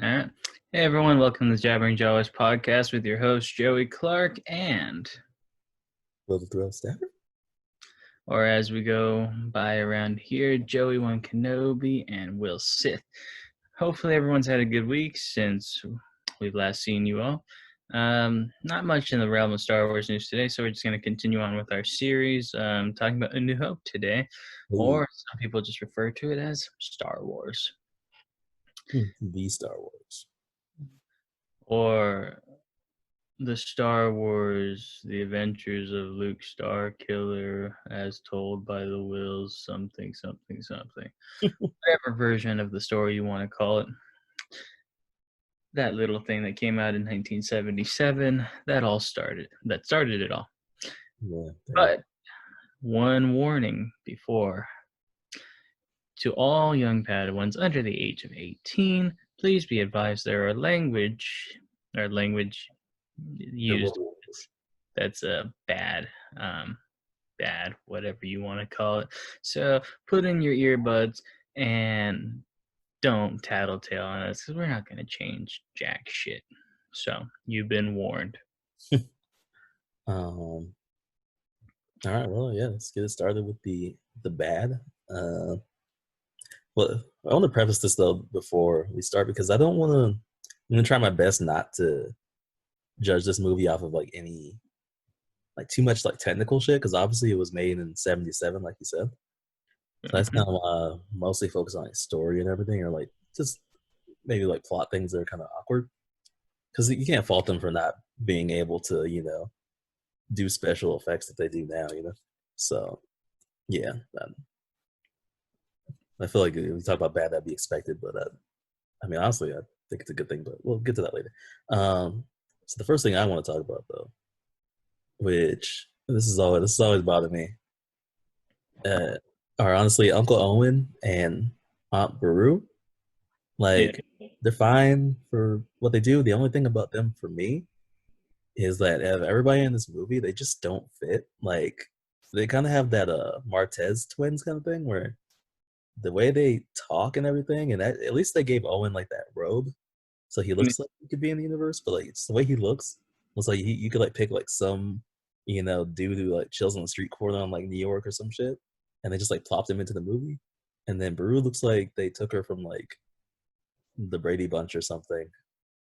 All right. Hey, everyone. Welcome to the Jabbering Jawas podcast with your host, Joey Clark, and, Little Thrill Staffer. or as we go by around here, Joey One Kenobi and Will Sith. Hopefully, everyone's had a good week since we've last seen you all. Not much in the realm of Star Wars news today, so we're just going to continue on with our series, talking about A New Hope today, or some people just refer to it as Star Wars. The Star Wars. Or the Star Wars, The Adventures of Luke Starkiller, as told by the Wills, something. Whatever version of the story you want to call it. That little thing that came out in 1977, that started it all. Yeah. But one warning before. To all young Padawans under the age of 18, please be advised there are language used that's bad, whatever you want to call it. So put in your earbuds and don't tattletale on us, because we're not going to change jack shit. So you've been warned. All right. Well, yeah. Let's get it started with the bad. Well, I want to preface this though before we start, because I don't want to. I'm gonna try my best not to judge this movie off of any too much technical shit, because obviously it was made in '77, like you said. So that's kind of mostly focused on story and everything, or just maybe plot things that are kind of awkward, because you can't fault them for not being able to do special effects that they do now. So yeah. I feel like if we talk about bad, that'd be expected, but I mean, honestly, I think it's a good thing, but we'll get to that later. So the first thing I want to talk about, though, which this is always bothered me, are honestly Uncle Owen and Aunt Beru. They're fine for what they do. The only thing about them for me is that everybody in this movie, they just don't fit. They kind of have that Martez twins kind of thing, where the way they talk and everything, and at least they gave Owen that robe, so he looks like he could be in the universe. But it's the way he looks. Looks like you could pick some dude who chills on the street corner on New York or some shit, and they just plopped him into the movie. And then Beru looks like they took her from the Brady Bunch or something,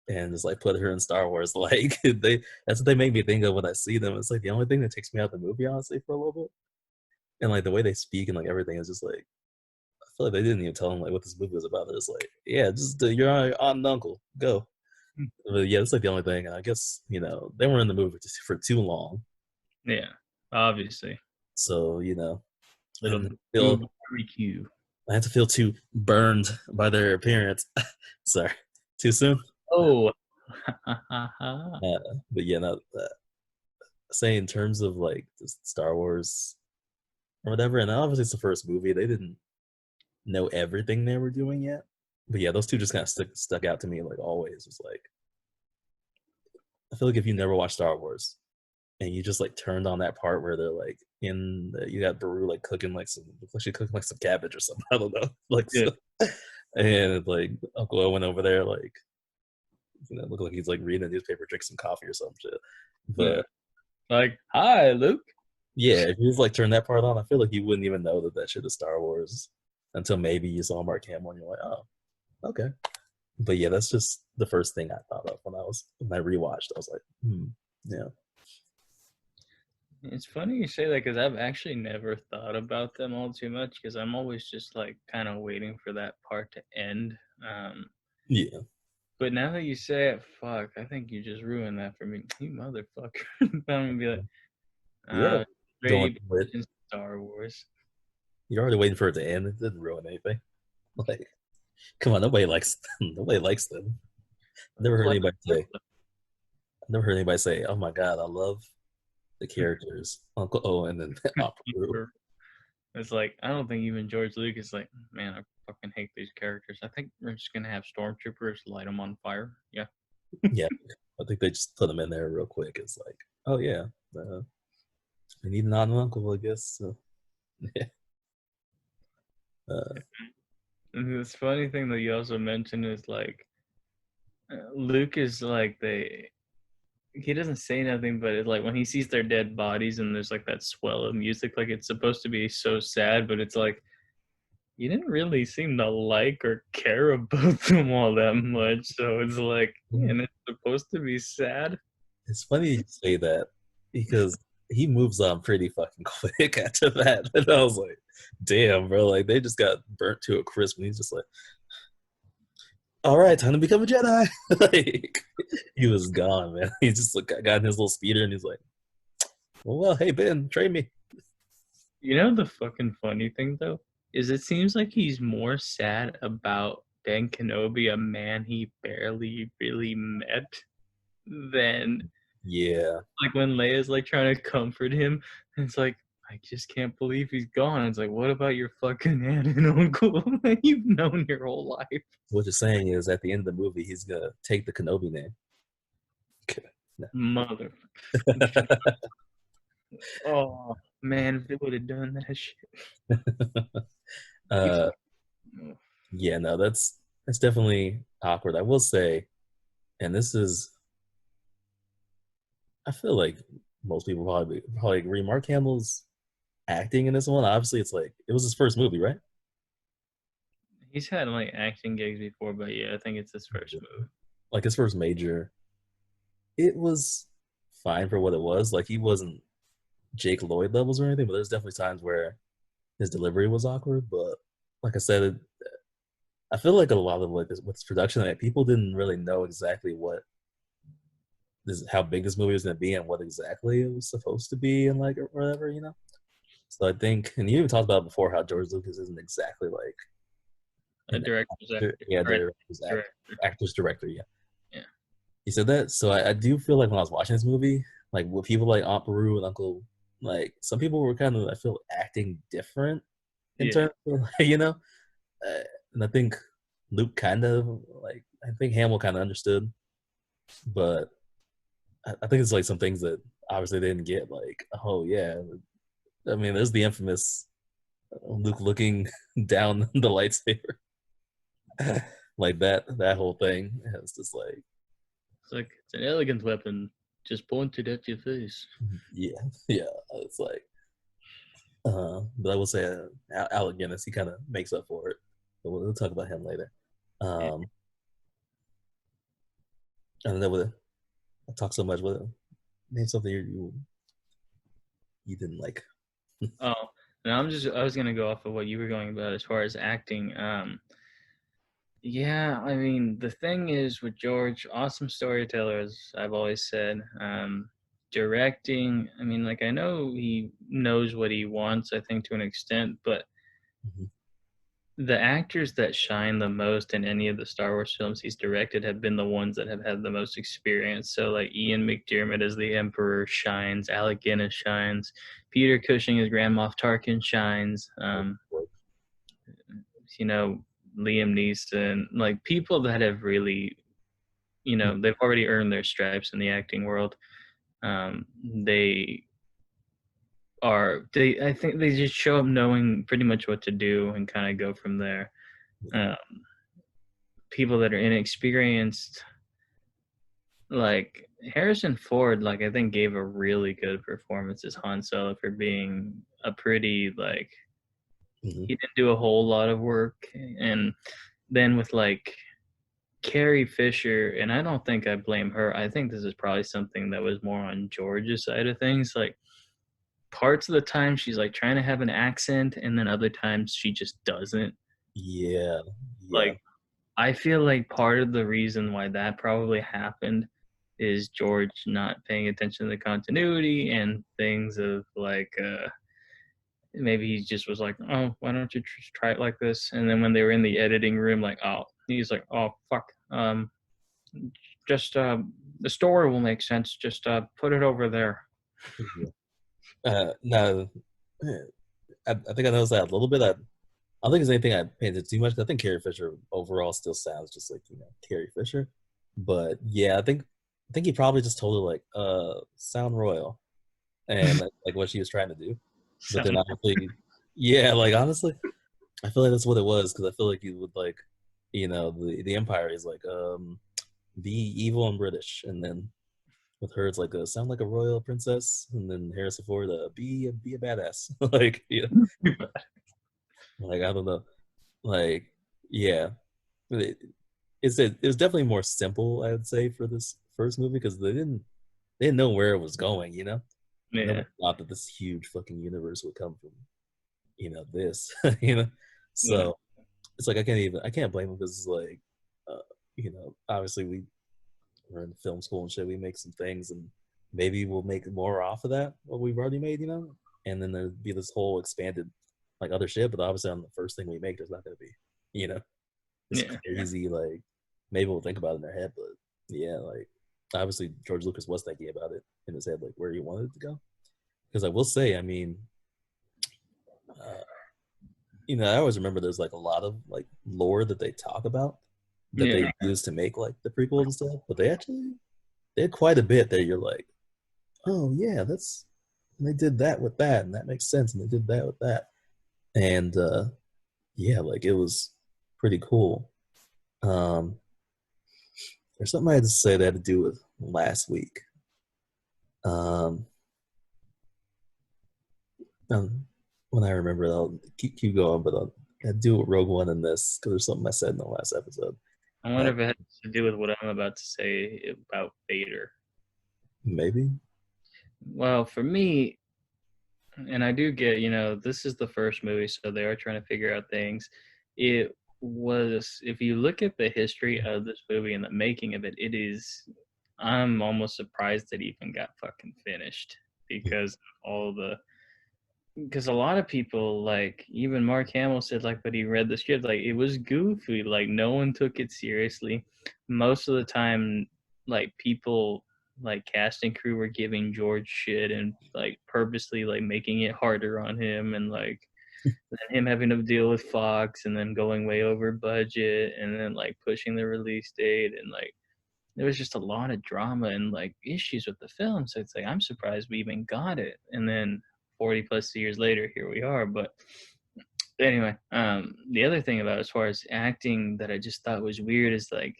and just put her in Star Wars. That's what they make me think of when I see them. It's the only thing that takes me out of the movie, honestly, for a little bit. And the way they speak and everything is just I feel like they didn't even tell him what this movie was about. They're just yeah, just your aunt and uncle, go. But yeah, that's the only thing. I guess they were in the movie for too long. Yeah, obviously. So little barbecue. I had to feel too burned by their appearance. Sorry, too soon. Oh, but yeah, not say in terms of Star Wars or whatever. And obviously it's the first movie. They didn't know everything they were doing yet, but yeah, those two just kind of stuck out to me always. It's I feel like if you never watched Star Wars and you just turned on that part where they're you got Beru cooking some cabbage or something, I don't know, so, and Uncle Owen over there look like he's reading a newspaper, drink some coffee or some shit, but hi Luke. Yeah, if you just turn that part on, I feel like you wouldn't even know that shit is Star Wars until maybe you saw Mark Hamill and you're oh, okay. But yeah, that's just the first thing I thought of when I rewatched. I was yeah. It's funny you say that, because I've actually never thought about them all too much, because I'm always just kind of waiting for that part to end. Yeah. But now that you say it, fuck, I think you just ruined that for me. You motherfucker. I'm gonna be yeah. in Star Wars. You're already waiting for it to end. It didn't ruin anything. Come on, nobody likes them. I've never heard anybody say, "Oh my god, I love the characters, Uncle Owen and Aunt Beru." It's I don't think even George Lucas man, I fucking hate these characters. I think we're just gonna have stormtroopers light them on fire. Yeah. Yeah, I think they just put them in there real quick. It's oh yeah, we need an aunt and uncle, I guess. So, yeah. And this funny thing that you also mentioned is Luke is like he doesn't say nothing, but it's like when he sees their dead bodies and there's like that swell of music, like it's supposed to be so sad, but it's like you didn't really seem to like or care about them all that much. So it's like, and it's supposed to be sad. It's funny you say that because he moves on pretty fucking quick after that. And I was like, damn, bro, like they just got burnt to a crisp. And he's just like, all right, time to become a Jedi. Like he was gone, man. He just like, got in his little speeder and he's like, well, hey, Ben, train me. You know the fucking funny thing though is it seems like he's more sad about Ben Kenobi, a man he barely really met, than Yeah. like when Leia's like trying to comfort him. And it's like I just can't believe he's gone. It's like, what about your fucking aunt and uncle that you've known your whole life? What you're saying is at the end of the movie, he's going to take the Kenobi name. No. Mother. Oh man, if they would have done that shit. uh, yeah, no, that's definitely awkward. I will say, and this is, I feel like most people probably agree. Mark Hamill's acting in this one, obviously, it's like it was his first movie, right? He's had like acting gigs before, but yeah, I think it's his first move. Like his first major. It was fine for what it was. Like he wasn't Jake Lloyd levels or anything, but there's definitely times where his delivery was awkward. But like I said, I feel like a lot of like this, with this production, like, people didn't really know exactly how big this movie was going to be and what exactly it was supposed to be and like or whatever, you know. So I think, and you even talked about before how George Lucas isn't exactly like A an director's actor, actor. yeah, Right. actor's director, yeah. Yeah. He said that, so I do feel like when I was watching this movie, like with people like Aunt Beru and Uncle, like some people were kind of I feel acting different in Yeah. terms of you know, and I think Luke kind of like I think Hamill kind of understood, but I think it's like some things that obviously they didn't get. Like, oh yeah, I mean, there's the infamous Luke looking down the lightsaber, like that whole thing. It's just like, It's like it's an elegant weapon, just pointed at your face. yeah, yeah. It's like, but I will say, Alec Guinness, he kind of makes up for it. But we'll talk about him later. Yeah. And then with I talk so much with him. Name something you didn't like. Oh, and I was gonna go off of what you were going about as far as acting. Yeah, I mean the thing is with George, awesome storyteller, as I've always said. Directing, I mean, like I know he knows what he wants, I think to an extent, but Mhm. the actors that shine the most in any of the Star Wars films he's directed have been the ones that have had the most experience. So like Ian McDiarmid as the Emperor shines, Alec Guinness shines, Peter Cushing as Grand Moff Tarkin shines. You know, Liam Neeson, like people that have really, you know, they've already earned their stripes in the acting world. They I think they just show up knowing pretty much what to do and kind of go from there. Um, People that are inexperienced, like Harrison Ford, like I think gave a really good performance as Han Solo for being a pretty like Mm-hmm. he didn't do a whole lot of work. And then with like Carrie Fisher, and I don't think I blame her. I think this is probably something that was more on George's side of things. Like parts of the time she's like trying to have an accent, and then other times she just doesn't. Yeah, yeah. Like I feel like part of the reason why that probably happened is George not paying attention to the continuity and things of like maybe he just was like, oh, why don't you just try it like this? And then when they were in the editing room, like, oh, he's like, oh fuck, just the story will make sense. Just put it over there. Yeah. No, I think I noticed that a little bit. I don't think there's anything I paid attention too much. I think Carrie Fisher overall still sounds just like Carrie Fisher, but yeah, I think he probably just told her like sound royal and like what she was trying to do, but then Sound obviously, yeah, like honestly, I feel like that's what it was because I feel like you would like the Empire is like be evil and British, and then with her it's like a sound like a royal princess, and then Harrison Ford be a badass. Like yeah, like I don't know, like yeah, it, it was definitely more simple, I would say, for this first movie because they didn't know where it was going, you know. Yeah, Nobody thought that this huge fucking universe would come from, this, you know. yeah, So it's like I can't blame them because it's like, obviously we're in film school and shit. We make some things and maybe we'll make more off of that what we've already made, and then there'd be this whole expanded like other shit. But obviously on the first thing we make, there's not gonna be, you know, this yeah, crazy like maybe we'll think about it in our head, but yeah, like obviously George Lucas was thinking about it in his head, like where he wanted it to go. Because I will say, I mean, uh, I always remember there's like a lot of like lore that they talk about that yeah, they use to make like the prequels and stuff, but they had quite a bit that you're like, oh yeah, that's and they did that with that, and that makes sense, and they did that with that, and yeah, like it was pretty cool. Um, there's something I had to say that had to do with last week. Um, um when I remember, I'll keep going, but I'll do with Rogue One in this because there's something I said in the last episode. I Uh, wonder if it has to do with what I'm about to say about Vader. maybe, Well, for me, and I do get, this is the first movie, so they are trying to figure out things. It was, if you look at the history of this movie and the making of it, I'm almost surprised it even got fucking finished because of all the because a lot of people, like even Mark Hamill said, like, but he read the script, like it was goofy, like no one took it seriously. Most of the time, like people, like cast and crew, were giving George shit and like purposely like making it harder on him, and like then him having to deal with Fox and then going way over budget and then like pushing the release date, and like there was just a lot of drama and like issues with the film. So it's like I'm surprised we even got it. And then 40 plus years later, here we are. But anyway, the other thing about as far as acting that I just thought was weird is like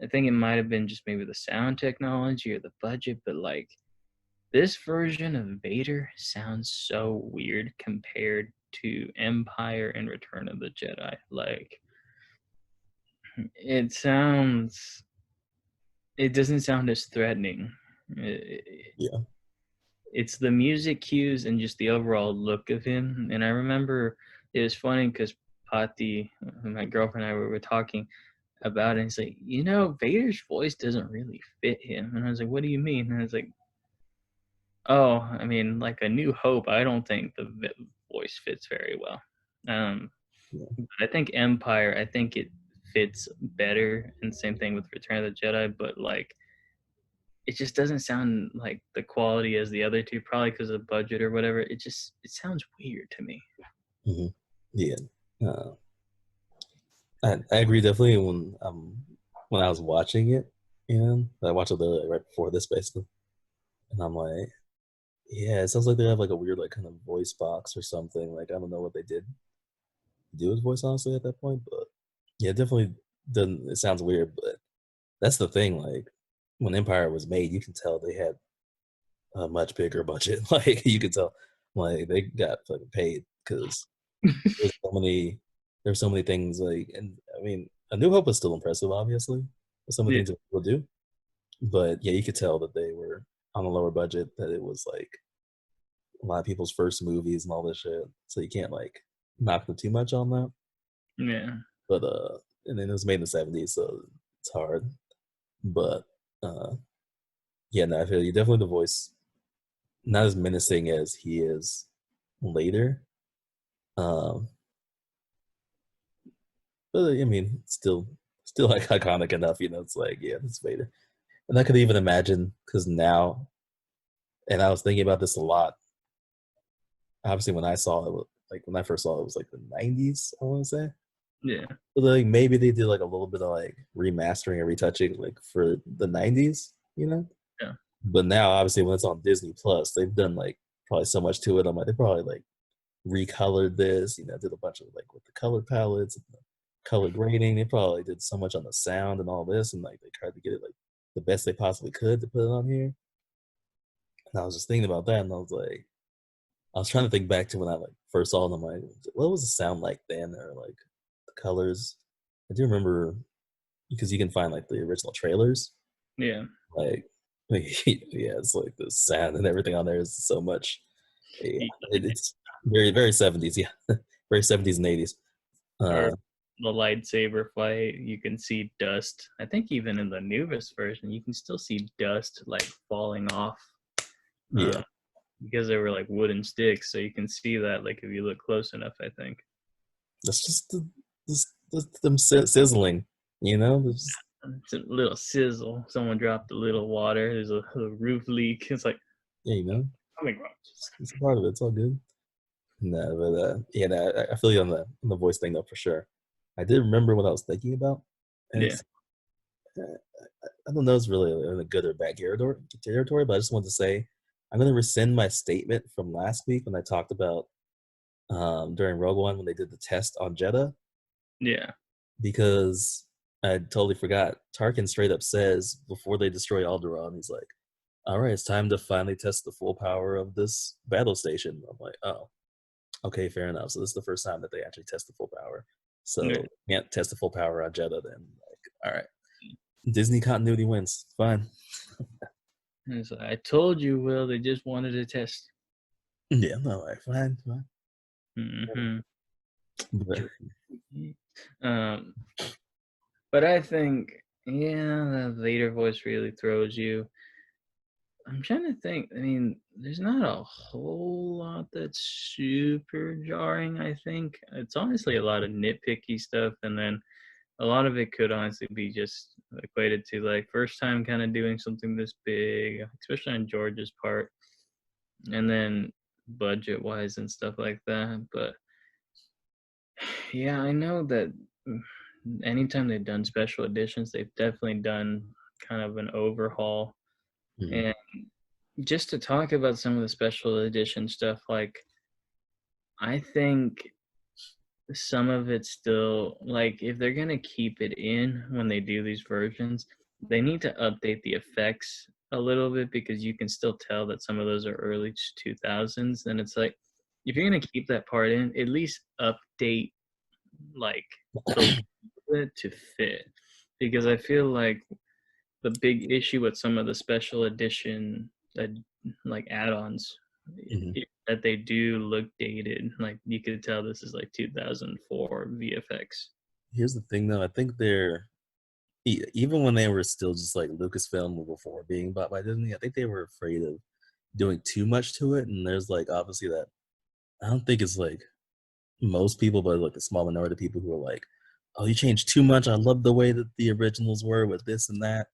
I think it might have been just maybe the sound technology or the budget, but like this version of Vader sounds so weird compared to Empire and Return of the Jedi. Like it sounds, it doesn't sound as threatening. yeah, It's the music cues and just the overall look of him. And I remember it was funny because Pati, my girlfriend and I were talking about it. And he's like, Vader's voice doesn't really fit him. And I was like, what do you mean? And I was like, oh, I mean, like A New Hope, I don't think the voice fits very well. yeah. But I think Empire, I think it fits better. And same thing with Return of the Jedi. But like, it just doesn't sound like the quality as the other two, probably because of budget or whatever. It sounds weird to me. Mm-hmm. Yeah. Uh, I agree definitely when I was watching it, I watched it right before this basically, and I'm like, yeah, it sounds like they have like a weird like kind of voice box or something. Like I don't know what they did do with voice honestly at that point, but yeah, it definitely doesn't. It sounds weird, but that's the thing. Like when Empire was made, you can tell they had a much bigger budget. Like you could tell, like they got fucking paid because there's so many there's so many things like, and I mean A New Hope is still impressive obviously with some of the Yeah, things that people do, but yeah, you could tell that they were on a lower budget, that it was like a lot of people's first movies and all this shit, so you can't like knock them too much on that. yeah, But and then it was made in the 70s, so it's hard. But uh yeah, no, I feel you, definitely the voice not as menacing as he is later. um but I mean, still like iconic enough, it's like, yeah, it's Vader. And I could even imagine, because now, and I was thinking about this a lot. Obviously, when I saw it, like when I first saw it, it was like the '90s. I want to say, yeah, but like maybe they did like a little bit of like remastering or retouching, like for the '90s. yeah, But now, obviously, when it's on Disney Plus, they've done like probably so much to it. I'm like, they probably like recolored this, did a bunch of like with the color palettes, and the color grading. They probably did so much on the sound and all this, and like they tried to get it like the best they possibly could to put it on here. And I was just thinking about that, and I was like, I was trying to think back to when I like first saw them. Like, what was the sound like then, or like the colors? I do remember because you can find like the original trailers. Yeah. Like, yeah, it's like the sound and everything on there is so much. Yeah, it's very very 70s. Yeah, very 70s and 80s. Or Uh, the lightsaber fight, you can see dust. I think even in the newest version, you can still see dust like falling off, yeah, uh, because they were like wooden sticks. So you can see that like if you look close enough. I think that's just them sizzling. You know, it's, it's a little sizzle. Someone dropped a little water. There's a roof leak. It's like yeah, you know, coming from. it's a part of it. It's all good. No, but yeah, no, I feel you on the voice thing though for sure. I did remember what I was thinking about, and Yeah, it's I don't know if it's really in a good or bad territory, but I just wanted to say I'm going to rescind my statement from last week when I talked about during Rogue One when they did the test on Jeddah yeah, because I totally forgot. Tarkin straight up says before they destroy Alderaan, he's like, "All right, it's time to finally test the full power of this battle station." I'm like, "Oh, okay, fair enough." So this is the first time that they actually test the full power. yeah. So can't test the full power on Jeddah then. Like, all right, Disney continuity wins. Fine. It's like, I told you, Will. They just wanted a test. Yeah, no, like, fine, fine. Hmm. But Um, but I think, yeah, the Vader voice really throws you. I'm trying to think. I mean, there's not a whole lot that's super jarring, I think. It's honestly a lot of nitpicky stuff, and then a lot of it could honestly be just equated to like first time kind of doing something this big, especially on George's part, and then budget wise and stuff like that. But yeah, I know that anytime they've done special editions, they've definitely done kind of an overhaul. mm, And just to talk about some of the special edition stuff, like I think some of it's still like if they're gonna keep it in when they do these versions, they need to update the effects a little bit because you can still tell that some of those are early 2000s. And it's like if you're gonna keep that part in, at least update like the to fit because I feel like the big issue with some of the special edition that like add-ons mhm. that they do look dated. Like you could tell this is like 2004 VFX. Here's the thing, though. I think they're even when they were still just like Lucasfilm before being bought by Disney. I think they were afraid of doing too much to it. And there's like obviously that I don't think it's like most people, but like a small minority of people who are like, "Oh, you changed too much. I love the way that the originals were with this and that,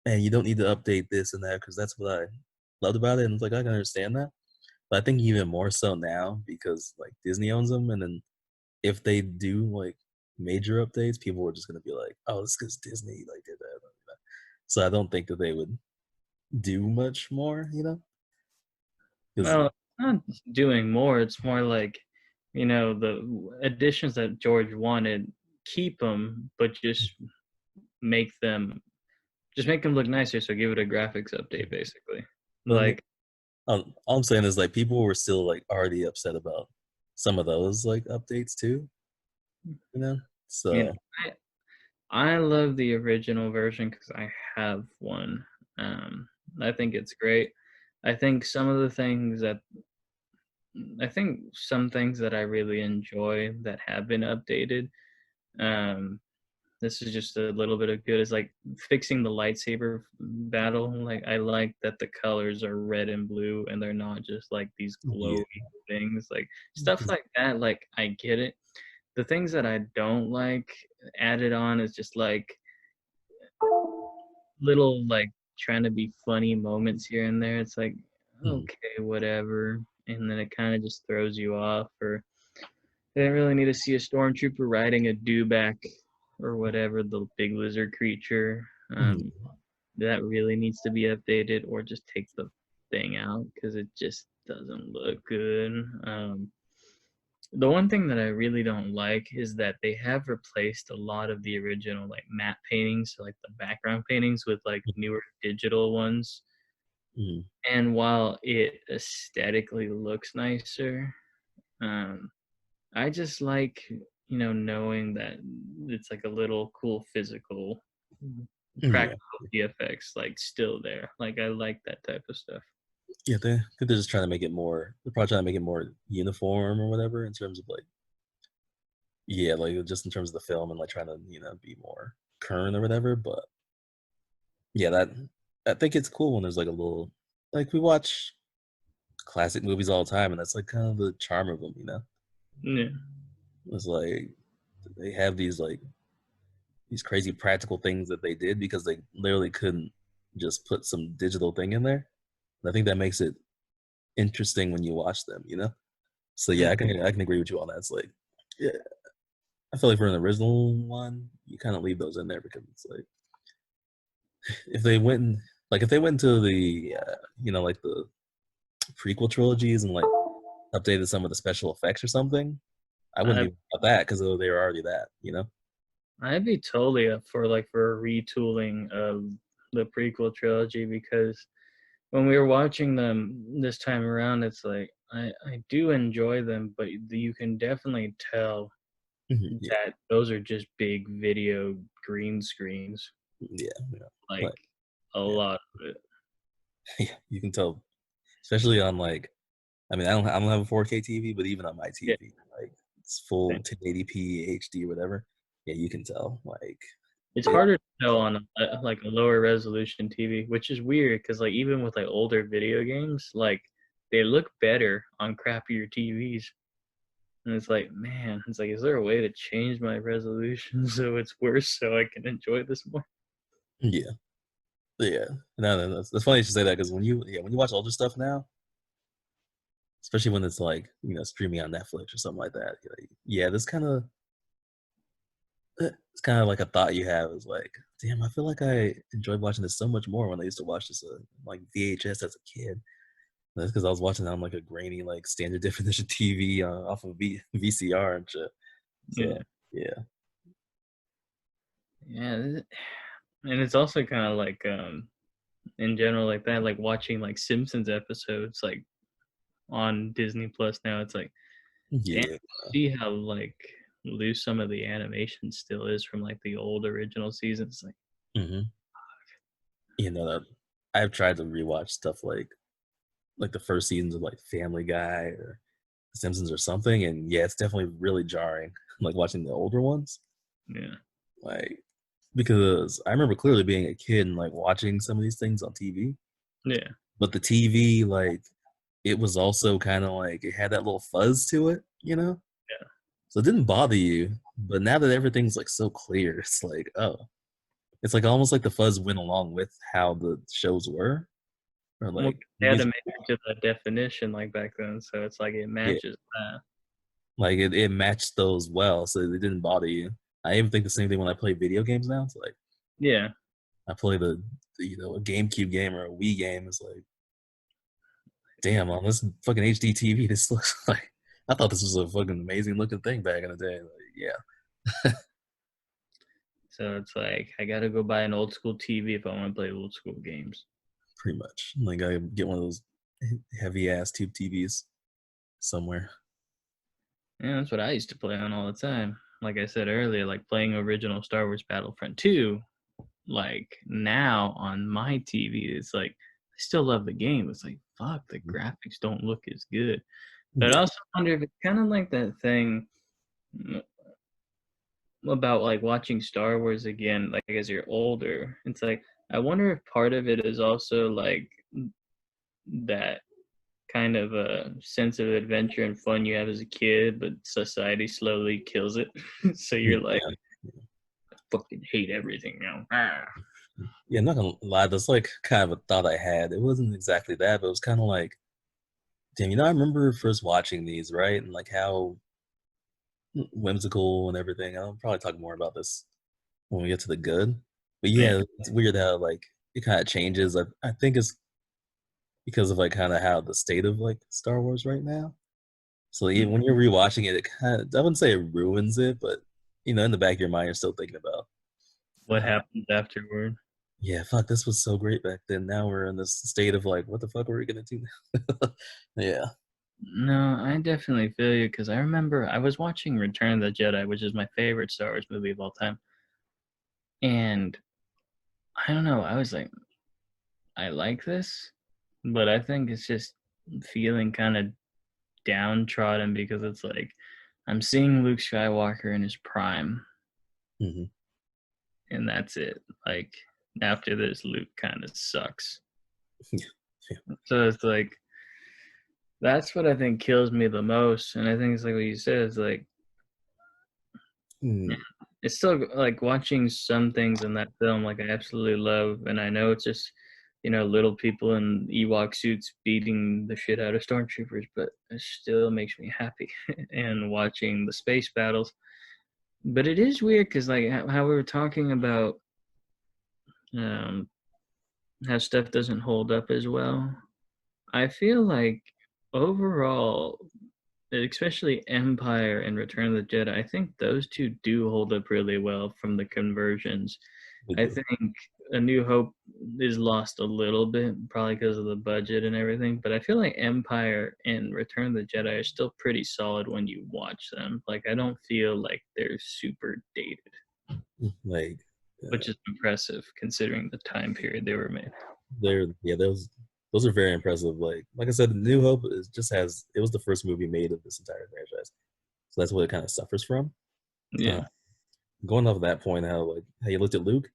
and you don't need to update this and that because that's what I loved about it." And it's like I can understand that, but I think even more so now because like Disney owns them, and then if they do like major updates, people are just gonna be like, "Oh, it's because Disney like did that." So I don't think that they would do much more, you know, because Well, not doing more. It's more like, the additions that George wanted, keep them, but just make them look nicer. So give it a graphics update, basically. I mean, Like, all I'm saying is like people were still like already upset about some of those like updates too, you know. you know, So I love the original version because I have one. Um, I think it's great. I think some of the things that I think some things that I really enjoy that have been updated. Um, this is just a little bit of good. Is like fixing the lightsaber battle. Like I like that the colors are red and blue and they're not just like these yeah, glowy things. Like stuff like that. Like I get it. The things that I don't like added on is just like little like trying to be funny moments here and there. It's like, mhm, okay, whatever. And then it kind of just throws you off. Or they didn't really need to see a stormtrooper riding a dewback or whatever, the big lizard creature. mhm. That really needs to be updated or just take the thing out because it just doesn't look good. The one thing that I really don't like is that they have replaced a lot of the original, like, matte paintings, so, like, the background paintings with, like, newer digital ones, Mm, and while it aesthetically looks nicer, um, I just like, knowing that it's, like, a little cool physical, yeah, practical VFX, like, still there. Like, I like that type of stuff. yeah. I think they're just trying to make it more. They're probably trying to make it more uniform or whatever in terms of like, yeah, like just in terms of the film and like trying to be more current or whatever. But yeah, that I think it's cool when there's like a little like we watch classic movies all the time, and that's like kind of the charm of them. Yeah, It's like they have these crazy practical things that they did because they literally couldn't just put some digital thing in there. And I think that makes it interesting when you watch them. So yeah, yeah. I can agree with you on that. It's like, yeah, I feel like for an original one, you kind of leave those in there because it's like if they went if they went to the like the prequel trilogies and like updated some of the special effects or something, I wouldn't I be about that because they were already that. I'd be totally up for, like, for a retooling of the prequel trilogy because when we were watching them this time around, it's like I do enjoy them, but you can definitely tell Mhm, yeah, that those are just big video green screens, yeah, yeah, like, like a yeah, lot of it. yeah. You can tell, especially on like I don't have a 4K TV, but even on my Yeah, TV, like it's full 1080p HD or whatever. Yeah, you can tell like it's it. harder to tell on like, a lower resolution TV, which is weird because, like, even with, like, older video games, like, they look better on crappier TVs. And it's like, man, it's like, is there a way to change my resolution so it's worse so I can enjoy this more? Yeah, yeah. No, that's funny you should say that because when you watch older stuff now, especially when it's like streaming on Netflix or something like that, you're like, yeah, this kind of it's kind of like a thought you have is like, damn, I feel like I enjoyed watching this so much more when I used to watch this like VHS as a kid. That's because I was watching it on like a grainy like standard definition TV off of VCR and shit. Yeah. So yeah. Yeah, and it's also kinda like, in general like that, like watching, like, Simpsons episodes, like, on Disney Plus now, it's like, damn, Yeah. see how, like, loose some of the animation still is from, like, the old original seasons, like, Hmm. That I've tried to rewatch stuff like the first seasons of like Family Guy or The Simpsons or something, and yeah, it's definitely really jarring. Like watching the older ones, yeah, like because I remember clearly being a kid and like watching some of these things on TV, yeah, but the TV it was also kind of like it had that little fuzz to it. yeah. So it didn't bother you, but now that everything's like so clear, it's like oh, it's like almost like the fuzz went along with how the shows were, or Well, like they at had to least make it to the definition, like, back then, so it's like it yeah, matches that. like it matched those well, so it didn't bother you. I even think the same thing when I play video games now. It's like Yeah. I play a GameCube game or a Wii game. It's like, damn, on this fucking HD TV, this looks like I thought this was a fucking amazing looking thing back in the day. Like, yeah, So it's like, I gotta go buy an old school TV if I wanna play old school games. pretty much. Like I get one of those heavy ass tube TVs somewhere. Yeah, that's what I used to play on all the time. Like I said earlier, like, playing original Star Wars Battlefront 2, like, now on my TV, it's like, I still love the game. It's like, fuck, the Mhm. graphics don't look as good. But I Yeah. also wonder if it's kinda like that thing, mm, about, like, watching Star Wars again, like, as you're older. It's like, I wonder if part of it is also, like, that kind of a sense of adventure and fun you have as a kid, but society slowly kills it. So you're like, Yeah. fucking hate everything now. Ah. Yeah, I'm not gonna lie, that's like kind of a thought I had. It wasn't exactly that, but it was kind of like, damn, I remember first watching these, right? And like how whimsical and everything. I'll probably talk more about this when we get to the good. But Yeah, yeah, it's weird how like it kind of changes. I think it's because of like kind of how the state of like Star Wars right now. So even when you're rewatching it, it kind of, I wouldn't say it ruins it, but in the back of your mind, you're still thinking about, What uh, happens afterward? yeah, fuck, this was so great back then. Now we're in this state of like, what the fuck are we gonna do now? Yeah. No, I definitely feel you because I remember I was watching Return of the Jedi, which is my favorite Star Wars movie of all time, and I don't know. I was like, I like this, but I think it's just feeling kind of downtrodden because it's like I'm seeing Luke Skywalker in his prime, Hmm. and that's it. Like after this, Luke kind of sucks. Yeah. So it's like that's what I think kills me the most, and I think it's like what you said. It's like Mm, it's still like watching some things in that film. Like I absolutely love, and I know it's just little people in Ewok suits beating the shit out of stormtroopers, but it still makes me happy. And watching the space battles. But it is weird because like how we were talking about um, how stuff doesn't hold up as well. I feel like overall, especially Empire and Return of the Jedi, I think those two do hold up really well from the conversions. they I do. think A New Hope is lost a little bit, probably because of the budget and everything, but I feel like Empire and Return of the Jedi are still pretty solid when you watch them. Like, I don't feel like they're super dated, Like, which is impressive considering the time period they were made. they're yeah, those are very impressive. Like I said, New Hope is just has it was the first movie made of this entire franchise, so that's what it kind of suffers from. Uh, Yeah. Going off of that point, how you looked at Luke,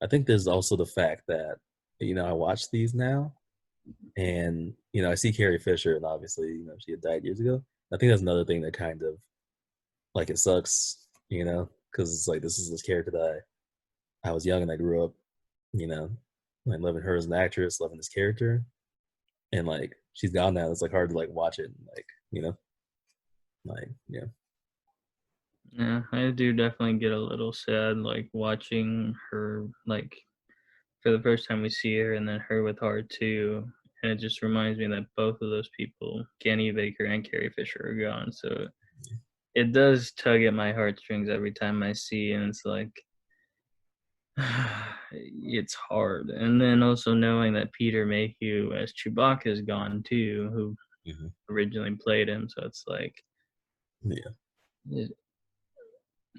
I think there's also the fact that I watch these now, and I see Carrie Fisher, and obviously she had died years ago. I think that's another thing that kind of like it sucks, because it's like this is this character that I was young and I grew up, you know, like loving her as an actress, loving this character, and like she's gone now. It's like hard to like watch it, and, like yeah. Yeah, I do definitely get a little sad, like watching her, like for the first time we see her, and then her with R2, and it just reminds me that both of those people, Kenny Baker and Carrie Fisher, are gone. So it does tug at my heartstrings every time I see, and it's like it's hard. And then also knowing that Peter Mayhew as Chewbacca is gone too, who Hmm. originally played him. So it's like Yeah. it,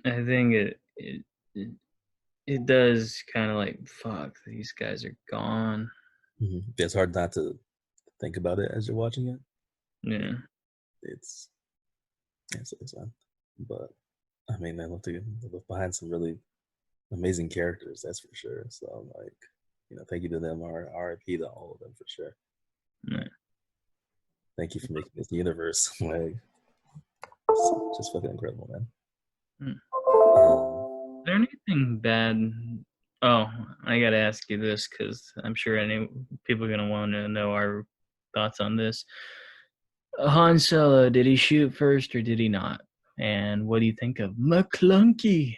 I think it it does kind of like fuck. These guys are gone. It's hard not to think about it as you're watching it. Yeah, It's it's fun, but I mean, they left behind some really amazing characters, that's for sure. So like, thank you to them, or RIP to all of them for sure. yeah. Thank you for making this universe like just fucking incredible, man. Hmm. Um, Is there anything bad? Oh, I gotta ask you this because I'm sure any people are gonna want to know our thoughts on this. Han Solo, did he shoot first or did he not? And what do you think of McClunky?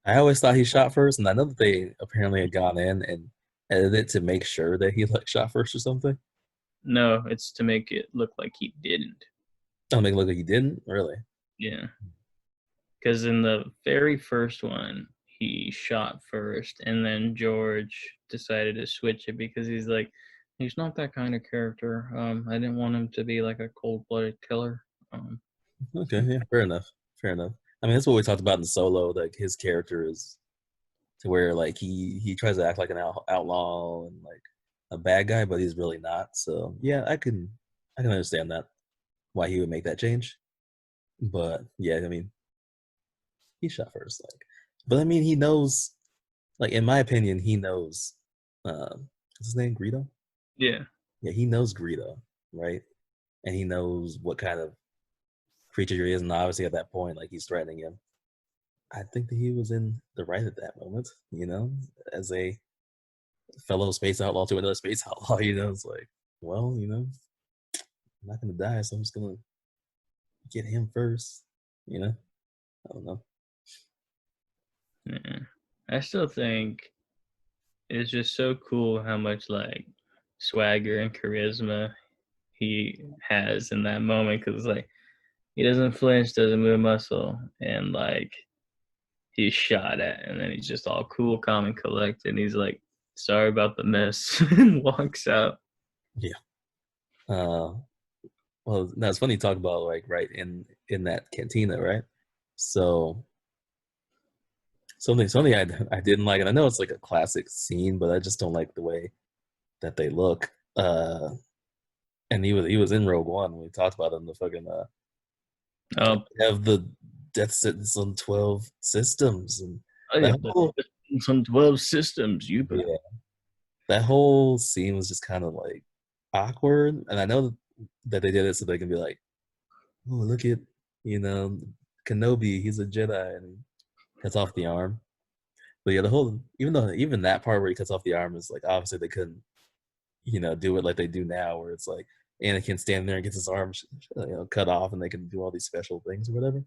I always thought he shot first, and I know that they apparently had gone in and edited it to make sure that he like shot first or something. No, it's to make it look like he didn't. I'll make it look like he didn't. Really? Yeah, because in the very first one, he shot first, and then George decided to switch it because he's like, he's not that kind of character. I didn't want him to be like a cold-blooded killer. Um, Okay, yeah, fair enough. Fair enough. I mean, that's what we talked about in Solo. Like his character is to where like he tries to act like an outlaw and like a bad guy, but he's really not. So yeah, I can understand that why he would make that change. But yeah, I mean, he shot first, like, but I mean, he knows. Like in my opinion, he knows. What's his name? Greedo. yeah, Yeah, he knows Greedo, right? And he knows what kind of creature he is, and obviously at that point, like he's threatening him. I think that he was in the right at that moment, as a fellow space outlaw to another space outlaw. It's like, well, I'm not gonna die, so I'm just gonna get him first. You know, I don't know. yeah. I still think it's just so cool how much like swagger and charisma he has in that moment because like he doesn't flinch, doesn't move a muscle, and like he's shot at, and then he's just all cool, calm, and collected. And he's like, "Sorry about the mess," and walks out. Yeah. Well, now it's funny you talk about like right in that cantina, right? So something I didn't like, and I know it's like a classic scene, but I just don't like the way that they look. And he was in Rogue One. We talked about it in the fucking Um, have the death sentence on 12 systems and I that have the whole some 12 systems. You bet. yeah that whole scene was just kind of like awkward. And I know that they did it so they can be like, oh, look at, you know, Kenobi, he's a Jedi, and he cuts off the arm. But yeah, the whole, even that part where he cuts off the arm is like, obviously they couldn't, do it like they do now, where it's like Anakin standing there and gets his arm, cut off, and they can do all these special things or whatever.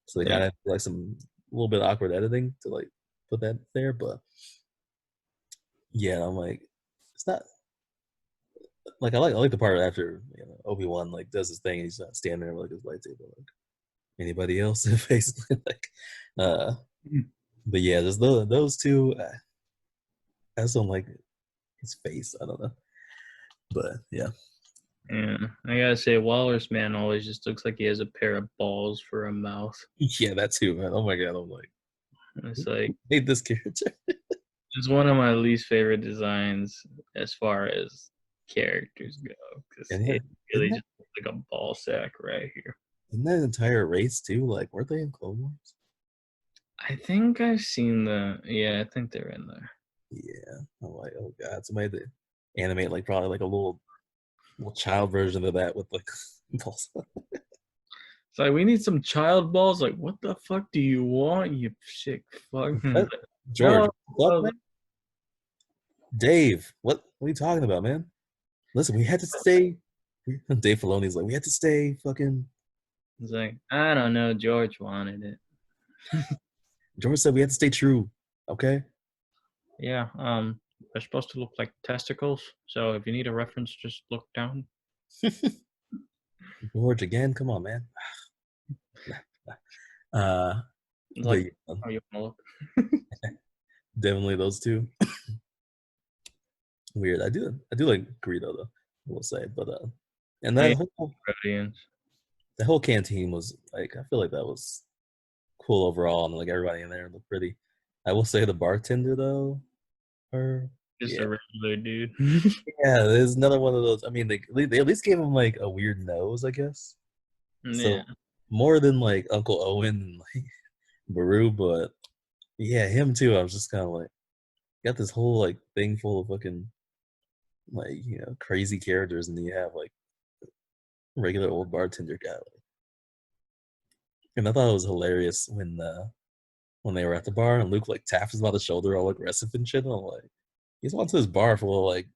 So they Yeah. kind of like some a little bit awkward editing to like put that there, but yeah, I'm like, it's not like I like the part after Obi-Wan like does his thing and he's not standing there with like his lightsaber like anybody else basically like uh but yeah, there's those two. I just don't like his face. I don't know, but yeah. Yeah, I gotta say, Walrus Man always just looks like he has a pair of balls for a mouth. Yeah, that too, man. Oh my god, I'm like, It's who like made this character? it's one of my least favorite designs as far as characters go, because And yeah, it really just looks like a ball sack right here. isn't that entire race too? Like, weren't they in Clone Wars? I think I've seen yeah, I think they're in there. Yeah, I'm like, oh god, somebody to animate like probably like a little child version of that with like balls. It's like we need some child balls. Like, what the fuck do you want, you sick fuck? What? Like, George, no, fuck man, Dave, what are you talking about, man? Listen, we had to stay. Dave Filoni's like, we had to stay. Fucking it's like I don't know. George wanted it. George said we had to stay true. Okay, Yeah, they're supposed to look like testicles. So if you need a reference, just look down. George again. Come on, man. Uh, It's but like, yeah, oh, you wanna look? definitely those two. Weird. I do like Greedo though. I will say, but and Hey, audience. that whole canteen was like I feel like that was cool overall, and like everybody in there looked pretty. I will say the bartender though, or Just yeah, a regular dude. yeah, there's another one of those. I mean, they at least gave him like a weird nose, I guess. Yeah. So more than like Uncle Owen and like Baru, but yeah, him too. I was just kind of like got this whole like thing full of fucking like crazy characters, and then you have like regular old bartender guy. And I thought it was hilarious when they were at the bar and Luke like taps him on the shoulder all aggressive and shit. And I'm like, he's went to this bar full of like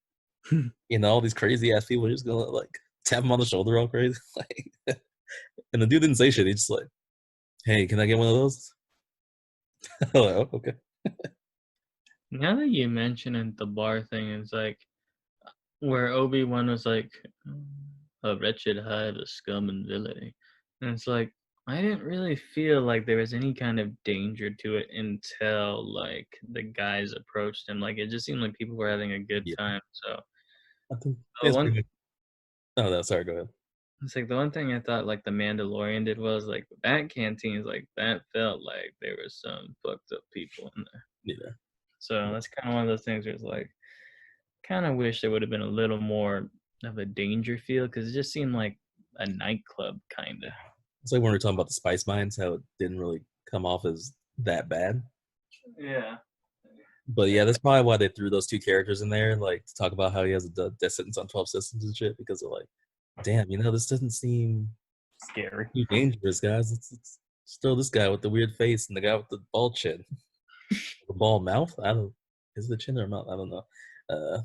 all these crazy ass people. Just gonna like tap him on the shoulder all crazy, like. And the dude didn't say shit. He's just like, "Hey, can I get one of those?" I'm like, oh, okay. Now that you mention it, the bar thing is like where Obi-Wan was like a wretched hive of scum and villainy. And it's like I didn't really feel like there was any kind of danger to it until like the guys approached him. Like it just seemed like people were having a good Yeah, time. So I think the it's one pretty good. Oh no, sorry. Go ahead. it's like the one thing I thought like the Mandalorian did was like that canteen is like that felt like there was some fucked up people in there. Yeah, So that's kind of one of those things where it's like kind of wish there would have been a little more of a danger feel because it just seemed like a nightclub kind of. it's like when we were talking about the spice mines, how it didn't really come off as that bad. Yeah. But yeah, that's probably why they threw those two characters in there, like to talk about how he has a death sentence on 12 systems and shit. Because they're like, damn, this doesn't seem Scary. too dangerous, guys. Let's throw this guy with the weird face and the guy with the bald chin, the bald mouth. I don't. Is it the chin or mouth? I don't know. Uh,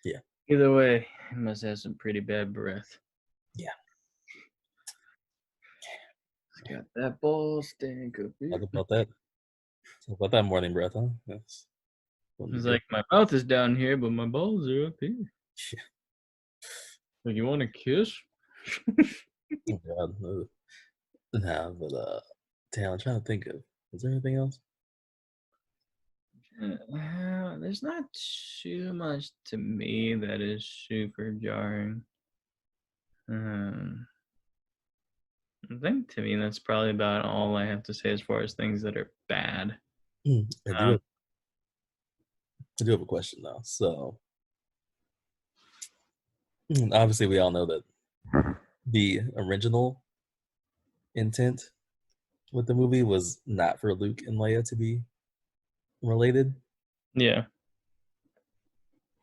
yeah, Either way, he must have some pretty bad breath. yeah. He's got that ball stink of Talk it. about that. Talk about that morning breath, huh? That's wouldn't be He's good. like, my mouth is down here, but my balls are up here. Yeah. Like, you want a kiss? Oh God. Ugh. Nah, but damn, I'm trying to think of. Is there anything else? There's not too much to me that is super jarring. Um, I think to me that's probably about all I have to say as far as things that are bad. I do Um, have, I do have a question though. So obviously we all know that the original intent with the movie was not for Luke and Leia to be related, yeah.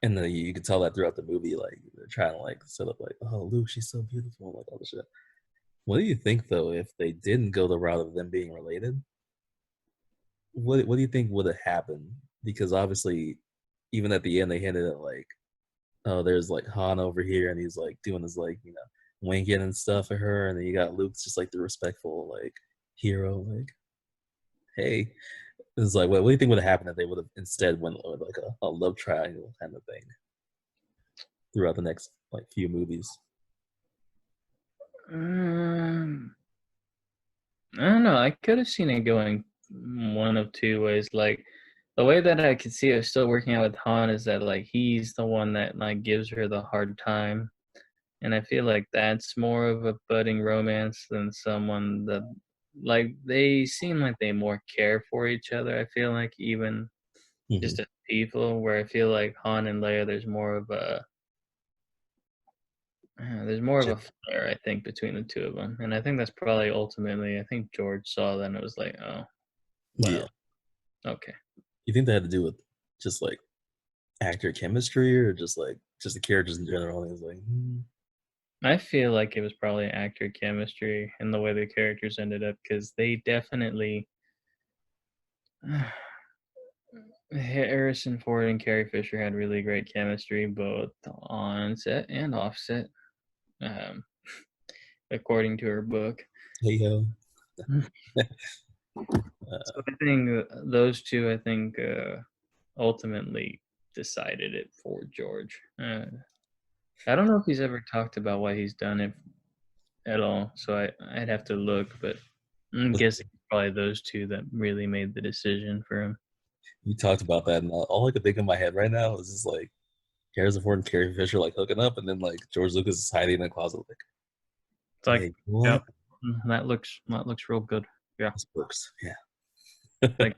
and then you could tell that throughout the movie. Like they're trying to like set up like, oh Luke, she's so beautiful, like all this shit. What do you think though if they didn't go the route of them being related? What do you think would have happened? Because obviously, even at the end, they hinted at like, oh, there's like Han over here, and he's like doing his like winking and stuff at her, and then you got Luke's just like the respectful like hero, like hey. It's like, what do you think would have happened if they would have instead went with like a love triangle kind of thing throughout the next like few movies? Um, I don't know. I could have seen it going one of two ways. Like the way that I could see it still working out with Han is that like he's the one that like gives her the hard time, and I feel like that's more of a budding romance than someone that like they seem like they more care for each other. I feel like even Hmm. just as people, where I feel like Han and Leia, there's more of a flare, I think, between the two of them, and I think that's probably ultimately I think George saw that and it was like, "Oh, Yeah. well, okay." You think that had to do with just like actor chemistry or just the characters in general? And it's like, I feel like it was probably actor chemistry and the way the characters ended up because they definitely Harrison Ford and Carrie Fisher had really great chemistry both on set and off set, um, according to her book. hey yo. So I think those two, I think, ultimately decided it for George. I don't know if he's ever talked about why he's done it at all, so I'd have to look, but I'm guessing probably those two that really made the decision for him. You talked about that, and all I could think in my head right now is just like Harrison Ford and Carrie Fisher like hooking up, and then like George Lucas is hiding in a closet, like, It's like, hey, yep, what? that looks real good. Yeah, This works. Yeah. like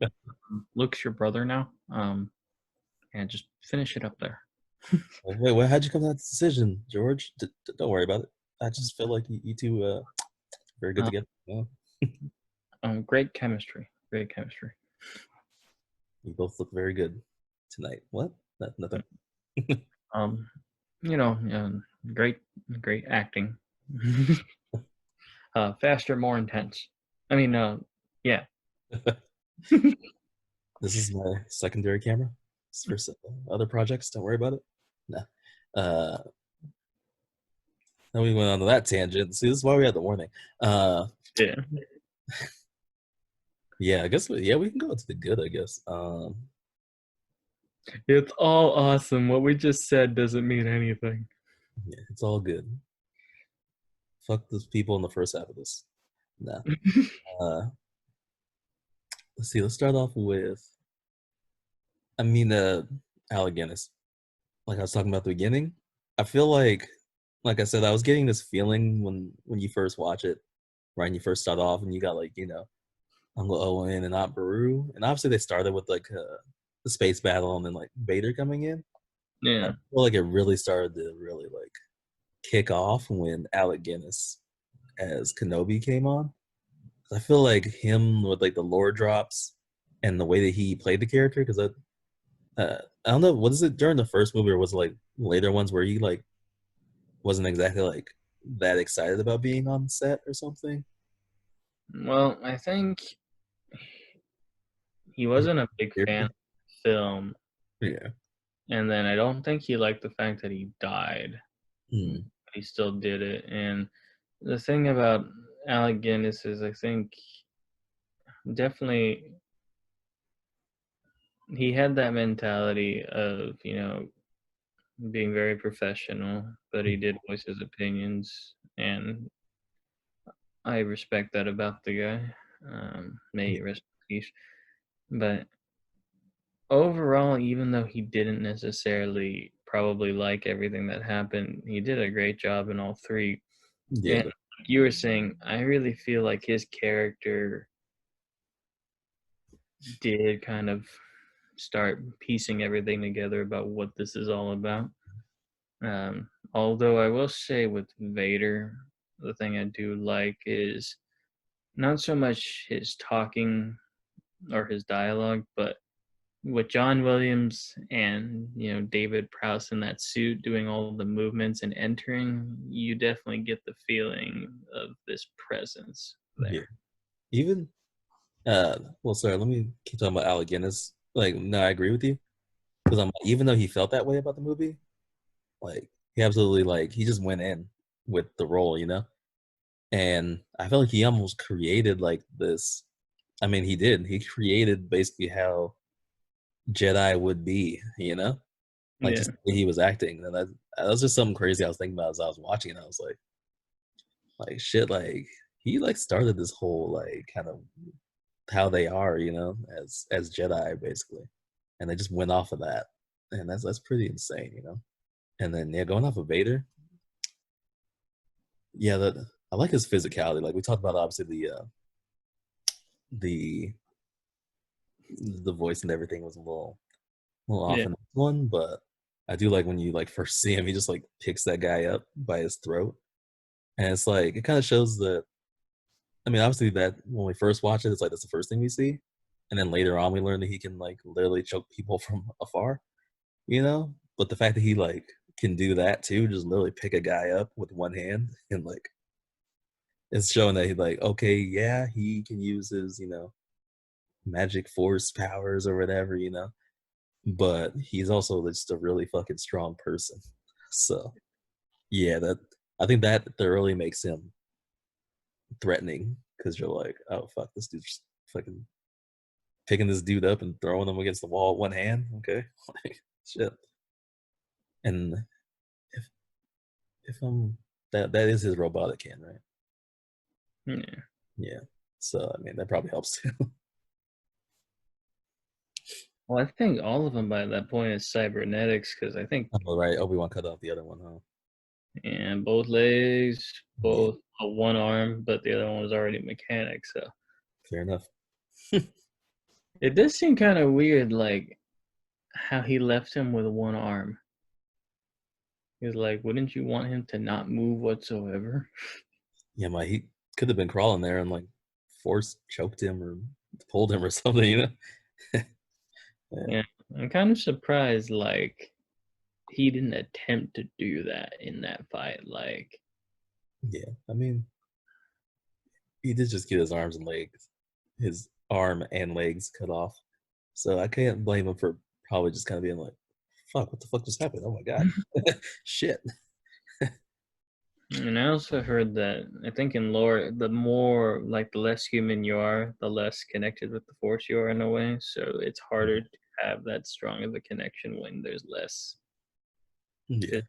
Luke's your brother now. And just finish it up there. Like, wait, how'd you come to that decision, George? Don't worry about it. I just feel like you two very good Um, together. great chemistry. Great chemistry. You both look very good tonight. What? Nothing. Um, great, great acting. Faster, more intense. I mean, yeah. This is my secondary camera. It's for other projects. Don't worry about it. No. Uh, then we went on to that tangent. See, this is why we had the warning. Uh, Yeah. yeah, I guess. Yeah, we can go into the good. I guess. It's all awesome. What we just said doesn't mean anything. Yeah, it's all good. Fuck those people in the first half of this. Nah. Uh, let's see. Let's start off with. I mean, Alec Guinness. Like I was talking about at the beginning. I feel like I said, I was getting this feeling when you first watch it, right? And you first start off, and you got like Uncle Owen and Aunt Beru, and obviously they started with like the space battle, and then like Vader coming in. I Yeah. feel like it really started to really like kick off when Alec Guinness as Kenobi came on. I feel like him with like the lore drops and the way that he played the character, because I don't know, was it during the first movie or was it like later ones where he like wasn't exactly like that excited about being on set or something? Well, I think he wasn't a big fan of the film, Yeah. and then I don't think he liked the fact that he died. But Hmm. he still did it, and the thing about Alec Guinness is I think definitely he had that mentality of, being very professional, but he did voice his opinions. And I respect that about the guy. May Yeah, he rest in peace. But overall, even though he didn't necessarily probably like everything that happened, he did a great job in all three. yeah, And like you were saying, I really feel like his character did kind of start piecing everything together about what this is all about. Although I will say with Vader, the thing I do like is not so much his talking or his dialogue, but with John Williams and David Prowse in that suit doing all the movements and entering, you definitely get the feeling of this presence yeah. there. Even well, sorry, let me keep talking about Alec Guinness. Like, no, I agree with you because I'm like, even though he felt that way about the movie, like he absolutely like he just went in with the role, you know. And I felt like he almost created like this. I mean, he did. He created basically how Jedi would be, you know, like Yeah, just the way he was acting. And that was just something crazy I was thinking about as I was watching it. I was like shit, like he like started this whole like kind of how they are, you know, as Jedi basically, and they just went off of that, and that's pretty insane, you know. And then yeah, going off of Vader, yeah, that I like his physicality. Like we talked about, obviously the the voice and everything was a little off yeah, in this one, but I do like when you like first see him, he just like picks that guy up by his throat, and it's like it kind of shows that. I mean, obviously that when we first watch it, it's like that's the first thing we see, and then later on we learn that he can like literally choke people from afar, you know. But the fact that he like can do that too, just literally pick a guy up with one hand, and like it's showing that he's like, okay, yeah, he can use his magic force powers or whatever, you know. But he's also just a really fucking strong person. So yeah, that I think that thoroughly makes him threatening because you're like, oh fuck, this dude's fucking picking this dude up and throwing him against the wall with one hand. Okay, like shit. And if if I'm that is his robotic hand, right? yeah. Yeah. So I mean that probably helps too. Well, I think all of them by that point is cybernetics because I think Oh, right, Obi-Wan cut off the other one, huh? and both legs, Yeah, both one arm, but the other one was already mechanic. So fair enough. it does seem kind of weird, like how he left him with one arm. He was like, wouldn't you want him to not move whatsoever? Yeah, my he could have been crawling there and like force choked him or pulled him or something, you know? Yeah, Yeah, I'm kind of surprised, like, he didn't attempt to do that in that fight. Like, yeah. I mean, he did just get his arms and legs, his arm and legs cut off. So I can't blame him for probably just kind of being like, "Fuck, what the fuck just happened? Oh my god, shit." and I also heard that I think in lore, the more, like, the less human you are, the less connected with the Force you are in a way. So it's harder to have that strong of a connection when there's less. Yeah,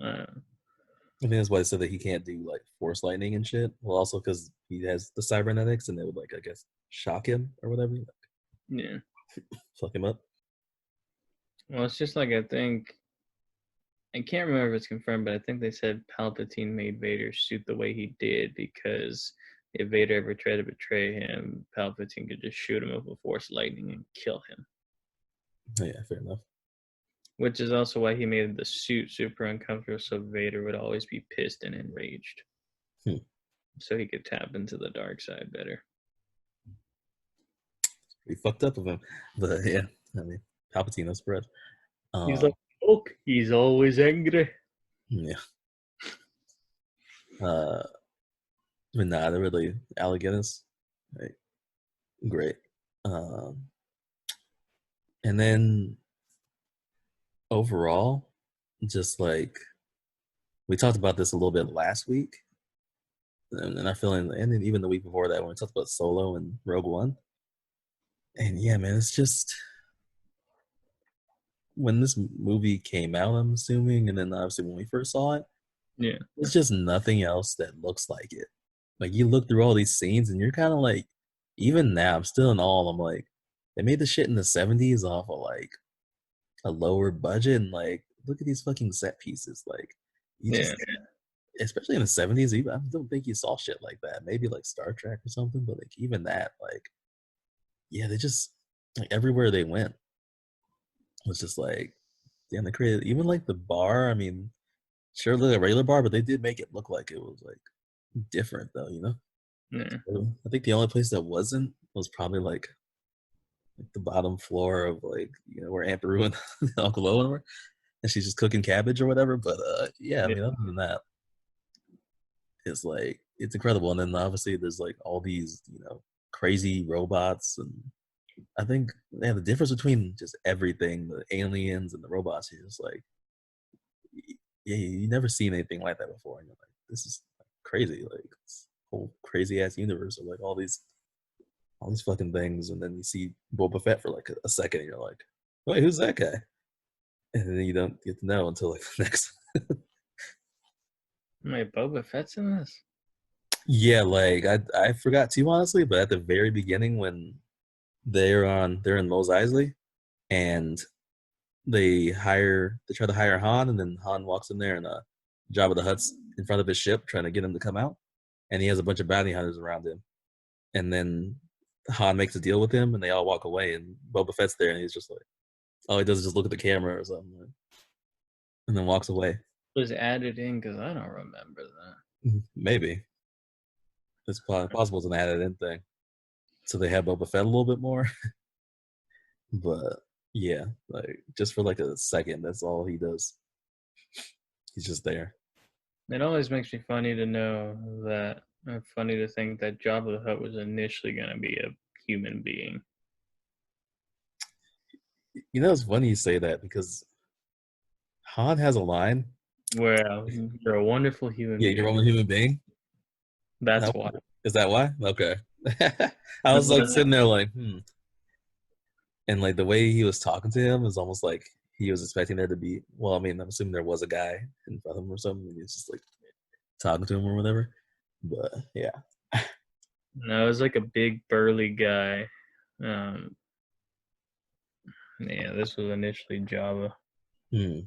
Uh, I think that's why I said that he can't do like force lightning and shit. Well, also because he has the cybernetics, and they would like I guess shock him or whatever, like, yeah. fuck him up. Well, it's just like I think I can't remember if it's confirmed, but I think they said Palpatine made Vader shoot the way he did because if Vader ever tried to betray him, Palpatine could just shoot him with a Force lightning and kill him. Oh, yeah, fair enough. Which is also why he made the suit super uncomfortable, so Vader would always be pissed and enraged, Hmm. so he could tap into the dark side better. Pretty fucked up of him, but yeah, I mean, Palpatine, no spread. He's like, Um, look, he's always angry. yeah. Uh, but nah, they're really Alec Guinness, right? Great. Um, and then overall, just like we talked about this a little bit last week, and I feel and then even the week before that when we talked about Solo and Rogue One, and yeah, man, it's just when this movie came out, I'm assuming, and then obviously when we first saw it, Yeah, there's just nothing else that looks like it. Like you look through all these scenes and you're kind of like, even now, I'm still in awe. I'm like, they made the shit in the '70s off of like a lower budget, and like, look at these fucking set pieces. Like, you Yeah, just, especially in the '70s, even I don't think you saw shit like that. Maybe like Star Trek or something, but like even that, like, yeah, they just like everywhere they went was just like, damn, they created even like the bar. I mean, sure, look a regular bar, but they did make it look like it was like different, though. You know, yeah, so I think the only place that wasn't was probably like the bottom floor of like where Aunt Beru and Uncle Owen were, and she's just cooking cabbage or whatever. But yeah, I yeah. mean, other than that, it's like it's incredible. And then obviously there's like all these crazy robots, and I think yeah, the difference between just everything, the aliens and the robots, is just like yeah, you never seen anything like that before, and you're like, this is crazy, like this whole crazy ass universe of like all these fucking things, and then you see Boba Fett for like a second, and you're like, wait, who's that guy? And then you don't get to know until like the next. Wait, Boba Fett's in this? Yeah, like I forgot too honestly, but at the very beginning when they're in Mos Eisley and they try to hire Han, and then Han walks in there and Jabba the Hutt's in front of his ship trying to get him to come out, and he has a bunch of bounty hunters around him, and then Han makes a deal with him, and they all walk away, and Boba Fett's there, and he's just like, all he does is just look at the camera or something, and then walks away. Was added in because I don't remember that. Maybe it's possible it's an added in thing, so they have Boba Fett a little bit more, but yeah, like just for like a second, that's all he does. He's just there. It always makes me funny to know that, funny to think that Jabba the Hutt was initially going to be a human being. You know, it's funny you say that because Han has a line. Well, you're a wonderful human Yeah, you're being. only a human being. That's why. Is that why? Okay. I was like sitting there like, and like the way he was talking to him is almost like he was expecting there to be. Well, I mean, I'm assuming there was a guy in front of him or something, and he's just like talking to him or whatever. But yeah. No, it was like a big burly guy. Um, yeah, this was initially Jabba. Hmm.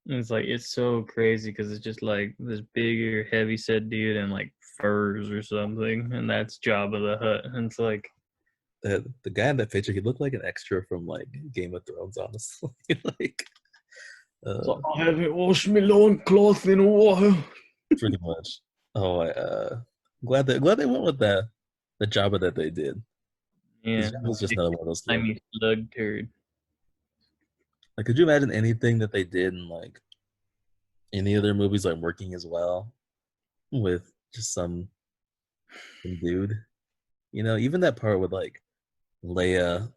It's like it's so crazy because it's just like this bigger, heavy set dude and like furs or something, and that's Jabba the Hutt. And it's like, The guy in that picture, he looked like an extra from like Game of Thrones, honestly. like, uh, I haven't washed my loincloth in a while. pretty much. Oh, glad they went with the Jabba that they did. Yeah, Because Jabba's just another one of those characters. slimy slug turd. Like, could you imagine anything that they did in like any of their movies, like working as well with just some dude? You know, even that part with like Leia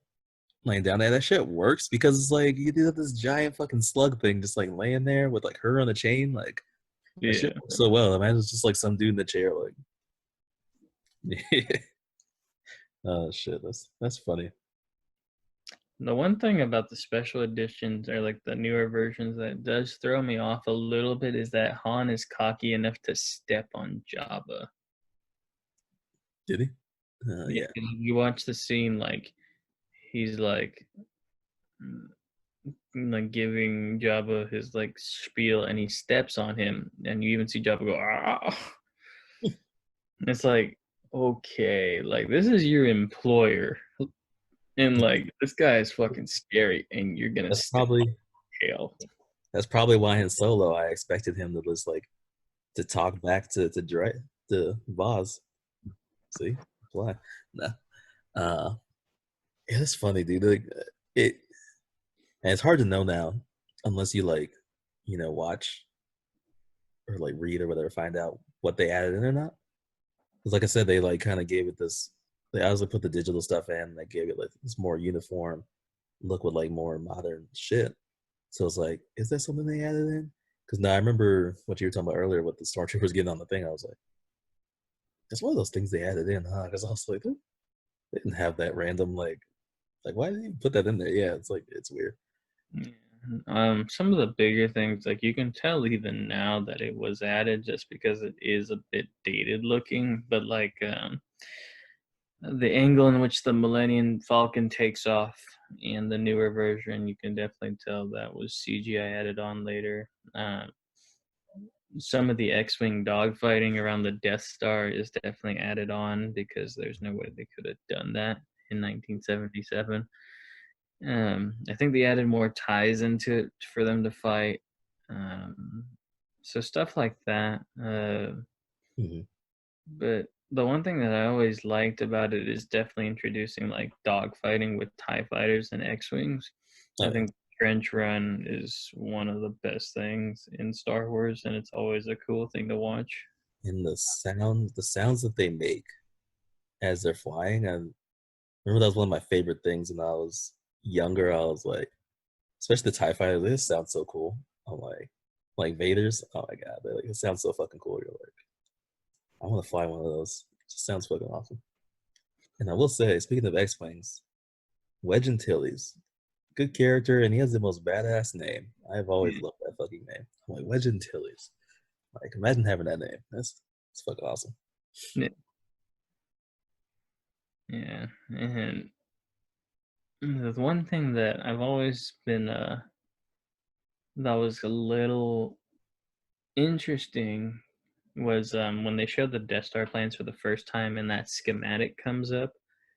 laying down there, that shit works because it's like you do have this giant fucking slug thing just like laying there with like her on a chain, like that shit Yeah. works so well. Imagine it's just like some dude in the chair, like oh shit, that's funny. The one thing about the special editions or like the newer versions that does throw me off a little bit is that Han is cocky enough to step on Jabba. Did he? Yeah, Yeah. you watch the scene like he's mm, like giving Jabba his like spiel and he steps on him and you even see Jabba go ah. It's like okay, like this is your employer and like this guy is fucking scary and you're gonna That's step probably on tail. that's probably why in Solo I expected him to just like to talk back to Vaz. See, why? Nah. Uh, yeah, that's funny, dude. Like, it and it's hard to know now unless you like, watch or like read or whatever, find out what they added in or not. Because like I said, they like kind of gave it this. They obviously put the digital stuff in. And they gave it like this more uniform look with like more modern shit. So it's like, is that something they added in? Because now I remember what you were talking about earlier with the stormtroopers getting on the thing. I was like, that's one of those things they added in, huh? Because I was like, they didn't have that random like why did you put that in there? Yeah, it's like it's weird. Yeah. Some of the bigger things, like you can tell even now that it was added just because it is a bit dated looking, but like the angle in which the Millennium Falcon takes off in the newer version, you can definitely tell that was CGI added on later. Some of the X-wing dogfighting around the Death Star is definitely added on because there's no way they could have done that in 1977. I think they added more ties into it for them to fight. Um, so stuff like that. Hmm. But the one thing that I always liked about it is definitely introducing like dogfighting with TIE fighters and X-wings. Oh I yeah, think Trench Run is one of the best things in Star Wars, and it's always a cool thing to watch. and the sounds that they make as they're flying. I remember that was one of my favorite things when I was younger. I was like, especially the Tie Fighter. This sounds so cool. I'm like Vader's. Oh my god, like, it sounds so fucking cool. You're like, I want to fly one of those. It just sounds fucking awesome. And I will say, speaking of X Wings, Wedge Antilles, good character, and he has the most badass name. I've always Yeah, loved that fucking name. I'm like Wedge Antilles. Like, imagine having that name. That's fucking awesome. yeah, yeah. And the one thing that I've always been that was a little interesting was when they showed the Death Star plans for the first time and that schematic comes up.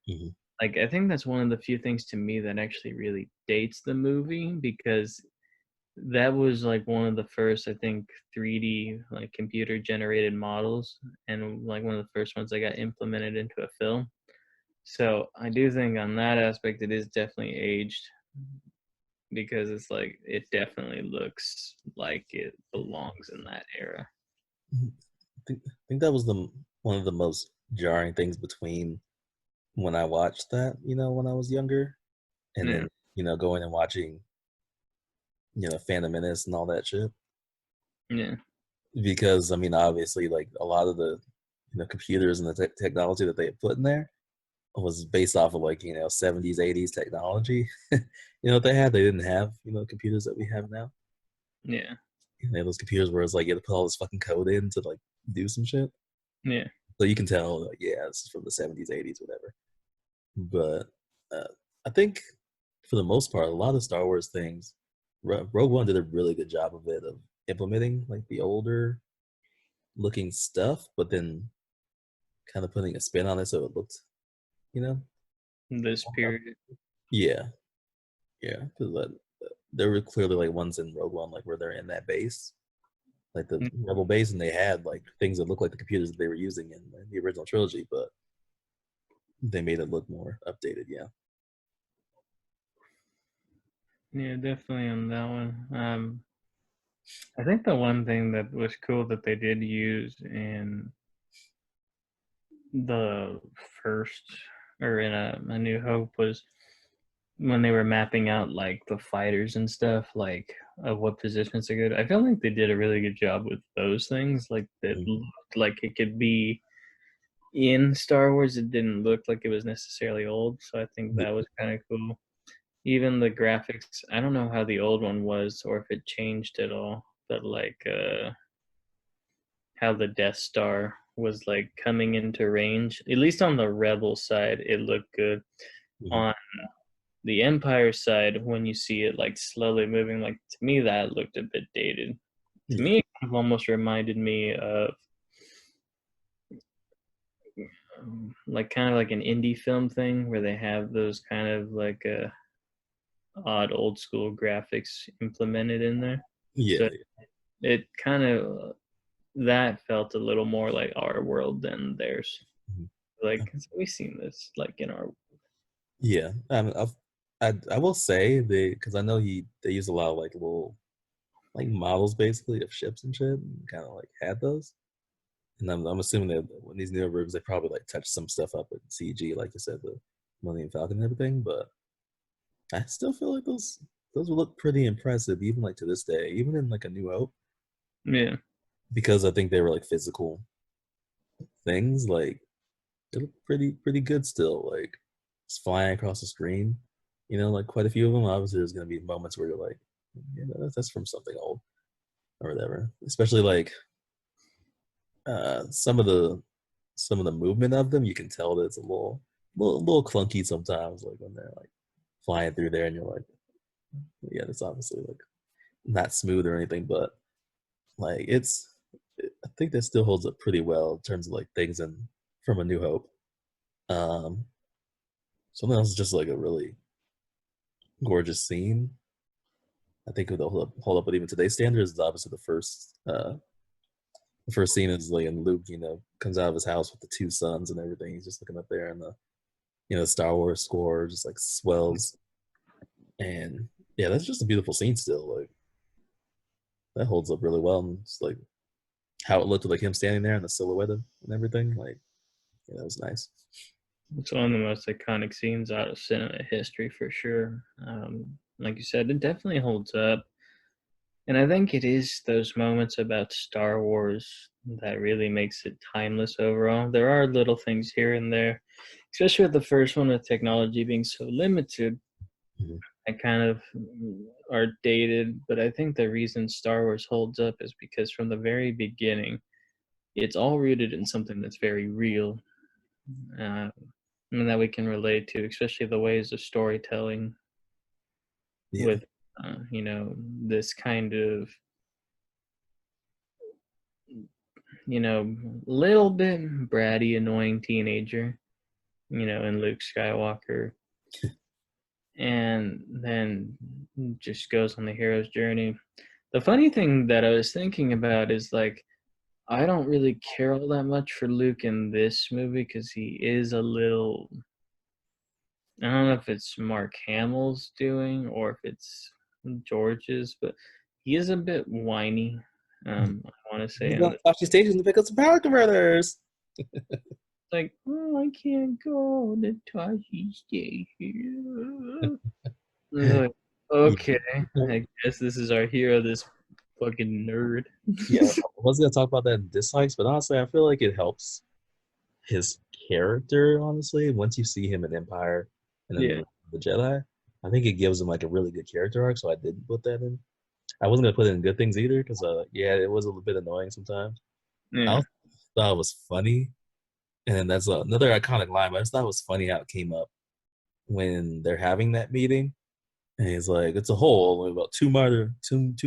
Hmm. Like, I think that's one of the few things to me that actually really dates the movie because that was like one of the first, I think, 3D like computer generated models and like one of the first ones that got implemented into a film. So I do think on that aspect it is definitely aged because it's like it definitely looks like it belongs in that era. I think that was the one of the most jarring things between when I watched that, when I was younger, and Yeah, then going and watching Phantom Menace and all that shit. yeah, Because I mean, obviously, like a lot of the computers and the technology that they had put in there was based off of like 70s, 80s technology. They had, they didn't have computers that we have now. yeah, They had those computers where it's like you had to put all this fucking code in to like do some shit. yeah. So you can tell, like, yeah, this is from the 70s, 80s, whatever. But I think for the most part, a lot of Star Wars things, Rogue One did a really good job of it, of implementing like the older looking stuff, but then kind of putting a spin on it so it looked, you know, This period. yeah, yeah. Because there were clearly like ones in Rogue One, like where they're in that base, like the Rebel base, and they had like things that looked like the computers that they were using in the original trilogy, but they made it look more updated. Yeah. Yeah, definitely on that one. I think the one thing that was cool that they did use in the first or in a New Hope was when they were mapping out like the fighters and stuff, like of what positions are good. I feel like they did a really good job with those things. Like that Mhm. looked like it could be in Star Wars. It didn't look like it was necessarily old, so I think that was kind of cool. Even the graphics, I don't know how the old one was or if it changed at all, but like how the Death Star was like coming into range. At least on the Rebel side, it looked good. Mhm. On the Empire side, when you see it like slowly moving, like to me that looked a bit dated. To Yeah. me, it kind of almost reminded me of like kind of like an indie film thing where they have those kind of like odd old school graphics implemented in there. So Yeah. it kind of that felt a little more like our world than theirs. Mhm. Like we've seen this like in our Yeah. I will say because I know they use a lot of like little like models basically of ships and shit, and kind of like had those. And I'm assuming that when these newer rooms, they probably like touched some stuff up with CG, like you said, the Millennium Falcon and everything. But I still feel like those would look pretty impressive, even like to this day, even in like a New Hope, yeah. because I think they were like physical things. Like they look pretty good still. Like it's flying across the screen. Like quite a few of them. Obviously, there's gonna be moments where you're like, You know, that's from something old or whatever. Especially like some of the movement of them, you can tell that it's a little clunky sometimes, like when they're like flying through there, and you're like, yeah, it's obviously like not smooth or anything, but like I think that still holds up pretty well in terms of like things in from A New Hope. Um, Something else is just like a really gorgeous scene. I think it would hold up with even today's standards is obviously the first scene is like in Luke, you know, comes out of his house with the two sons and everything. He's just looking up there, and the Star Wars score just like swells, and yeah, that's just a beautiful scene still. Like that holds up really well, and it's like how it looked with like him standing there and the silhouette and everything. Like yeah, that was nice. It's one of the most iconic scenes out of cinema history for sure. Like you said, it definitely holds up. And I think it is those moments about Star Wars that really makes it timeless overall. There are little things here and there, especially with the first one with technology being so limited, Mhm. that kind of are dated. But I think the reason Star Wars holds up is because from the very beginning, it's all rooted in something that's very real, uh, and that we can relate to, especially the ways of storytelling Yeah, with, this kind of, little bit bratty, annoying teenager, in Luke Skywalker, and then just goes on the hero's journey. The funny thing that I was thinking about is like, I don't really care all that much for Luke in this movie because he is a little. I don't know if it's Mark Hamill's doing or if it's George's, but he is a bit whiny. I want to say, he's and on it's Tosche Station to pick up some power converters. like, oh, I can't go to Tashi Station. It's like, okay, Yeah, I guess this is our hero, this fucking nerd. yeah. I was gonna talk about that in dislikes, but honestly, I feel like it helps his character. Honestly, once you see him in Empire and then Yeah, the Jedi, I think it gives him like a really good character arc. So I didn't put that in. I wasn't gonna put it in good things either because yeah, it was a little bit annoying sometimes. I yeah, also thought it was funny, and then that's another iconic line. But I just thought it was funny how it came up when they're having that meeting, and he's like, "It's a hole only about 2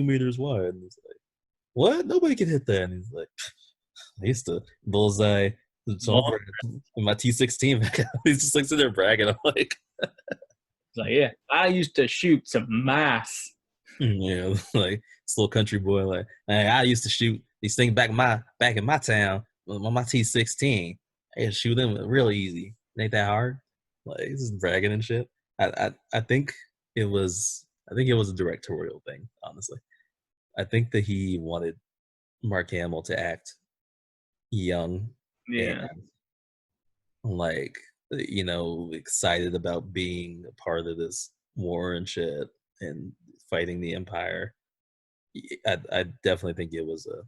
meters wide." And he's like, "What? Nobody can hit that." And he's like, "I used to bullseye the Mom. Tomb in my T16." He's just like sitting there bragging. I'm like, It's like, yeah, I used to shoot some mice. yeah, like this little country boy, like, hey, I used to shoot these things back in my town with my T16. I used to shoot them real easy. It ain't that hard. Like he's just bragging and shit. I think it was a directorial thing, honestly. I think that he wanted Mark Hamill to act young and Yeah, like excited about being a part of this war and shit and fighting the Empire. I definitely think it was a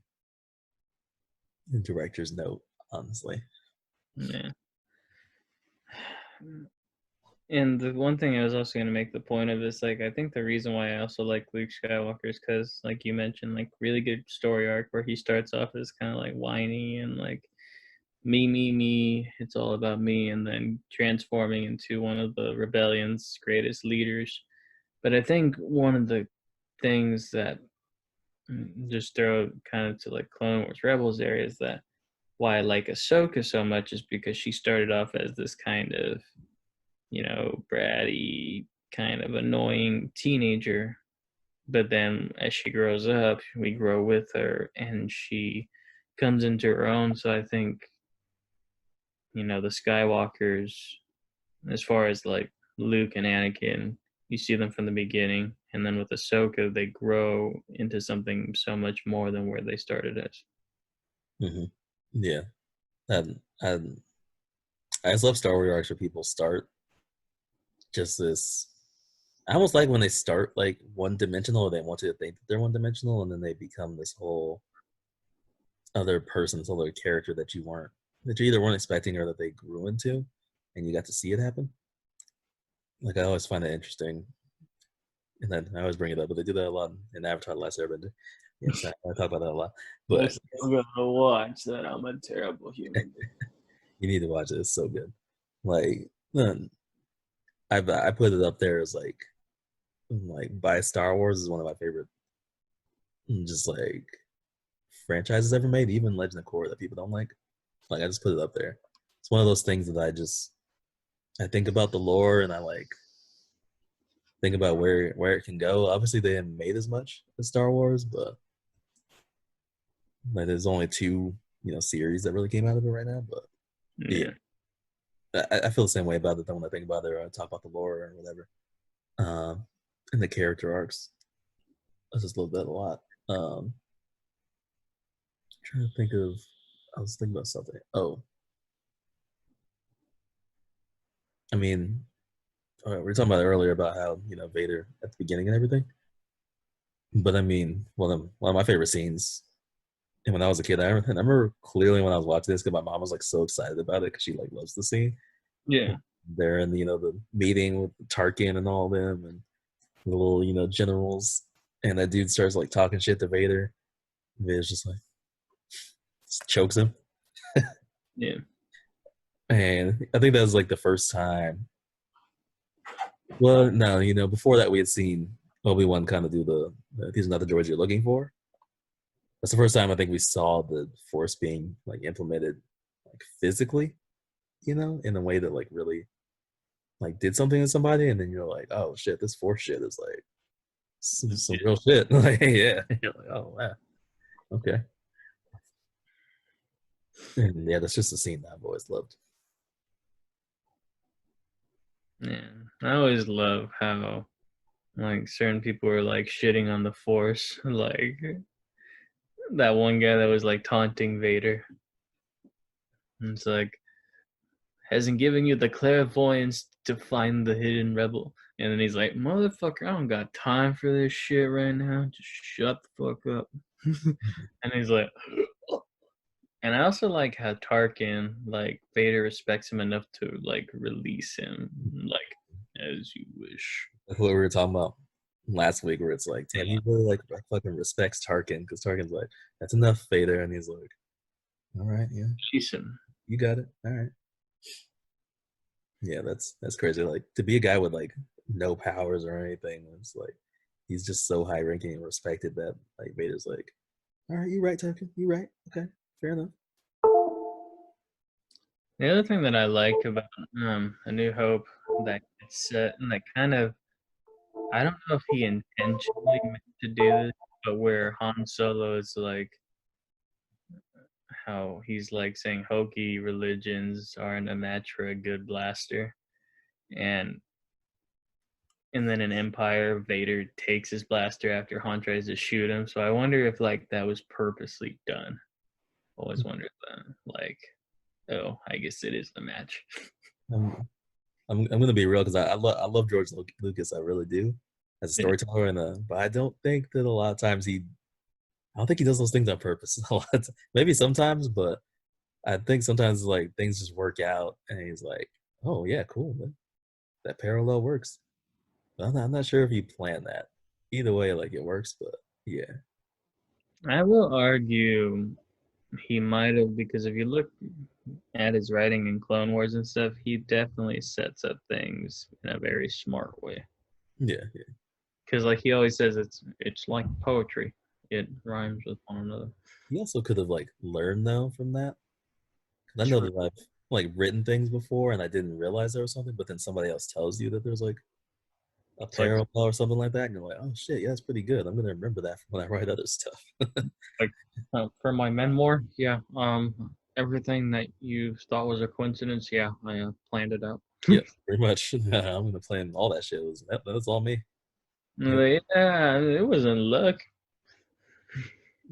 director's note, honestly. yeah. And the one thing I was also going to make the point of is like, I think the reason why I also like Luke Skywalker is because, like you mentioned, like really good story arc where he starts off as kind of like whiny and like me, it's all about me, and then transforming into one of the rebellion's greatest leaders. But I think one of the things that just throw kind of to like Clone Wars Rebels area is that why I like Ahsoka so much is because she started off as this kind of, bratty, kind of annoying teenager. But then as she grows up, we grow with her and she comes into her own. So I think, the Skywalkers, as far as like Luke and Anakin, you see them from the beginning. And then with Ahsoka, they grow into something so much more than where they started as. Hmm. Yeah, and I just love Star Wars arcs where people start just this. I almost like when they start like one dimensional, or they want you to think that they're one dimensional, and then they become this whole other person, this other character that you either weren't expecting or that they grew into, and you got to see it happen. Like I always find that interesting. and then I always bring it up, but they do that a lot in Avatar: The Last Airbender. Yes, I talk about that a lot. I'm But still gonna watch that. I'm a terrible human being. you need to watch it. It's so good. Like, then I put it up there as like by Star Wars is one of my favorite just like franchises ever made. Even Legend of Korra that people don't like. Like I just put it up there. It's one of those things that I think about the lore and I like think about where it can go. Obviously, they haven't made as much as Star Wars, but like there's only two series that really came out of it right now. But yeah, Yeah, I feel the same way about it. When I think about it, or I talk about the lore or whatever, and the character arcs. I just love that a lot. Trying to think of, I was thinking about something. Oh, I mean, we were talking about earlier about how Vader at the beginning and everything. But I mean, one of my favorite scenes, and when I was a kid, I remember clearly when I was watching this because my mom was like so excited about it because she like loves the scene. yeah, They're in the meeting with Tarkin and all them and the little generals, and that dude starts like talking shit to Vader. Vader's just like just chokes him, yeah, and I think that was like the first time. Well, no, before that we had seen Obi-Wan kind of do these are not the droids you're looking for. That's the first time I think we saw the Force being like implemented like physically, in a way that like really like did something to somebody, and then you're like, oh shit, this Force shit is like some real shit. Like, yeah, you're like, oh wow, okay. And yeah, that's just a scene that I've always loved. yeah. I always love how like certain people are like shitting on the Force, like that one guy that was like taunting Vader. And it's like hasn't given you the clairvoyance to find the hidden rebel. And then he's like, motherfucker, I don't got time for this shit right now. Just shut the fuck up. And he's like, and I also like how Tarkin, like Vader respects him enough to like release him, like as you wish. Like what we were talking about last week, where it's like, damn, Yeah, he really like fucking respects Tarkin because Tarkin's like, that's enough, Vader, and he's like, all right, yeah, she's him. you got it, all right. Yeah, that's crazy. Like to be a guy with like no powers or anything, it's like he's just so high ranking and respected that like Vader's like, all right, you right, Tarkin, you right, okay, fair enough. The other thing that I like about A New Hope that gets set and that kind of I don't know if he intentionally meant to do this, but where Han Solo is like how he's like saying hokey religions aren't a match for a good blaster, and then in Empire, Vader takes his blaster after Han tries to shoot him. So I wonder if like that was purposely done. Always wondered that. Like, oh, I guess it is the match. I'm I'm gonna be real because I love George Lucas, I really do, as a Yeah, storyteller, and but I don't think that a lot of times I don't think he does those things on purpose. A lot, maybe sometimes, but I think sometimes like things just work out, and he's like, oh yeah, cool, that parallel works. But I'm not sure if he planned that. Either way, like it works, but yeah, I will argue he might have because if you look at his writing in Clone Wars and stuff, he definitely sets up things in a very smart way. yeah, yeah. Because like he always says, it's like poetry. It rhymes with one another. He also could have like learned though from that. Because I know True. that I've like written things before and I didn't realize there was something, but then somebody else tells you that there's like a It's like parallel or something like that, and you're like, oh shit, yeah, that's pretty good. I'm gonna remember that when I write other stuff. like for my memoir, yeah. Everything that you thought was a coincidence, yeah, I planned it out. Yeah, pretty much. I'm gonna plan all that shit. That's all me. Yep, Yeah, it was in luck.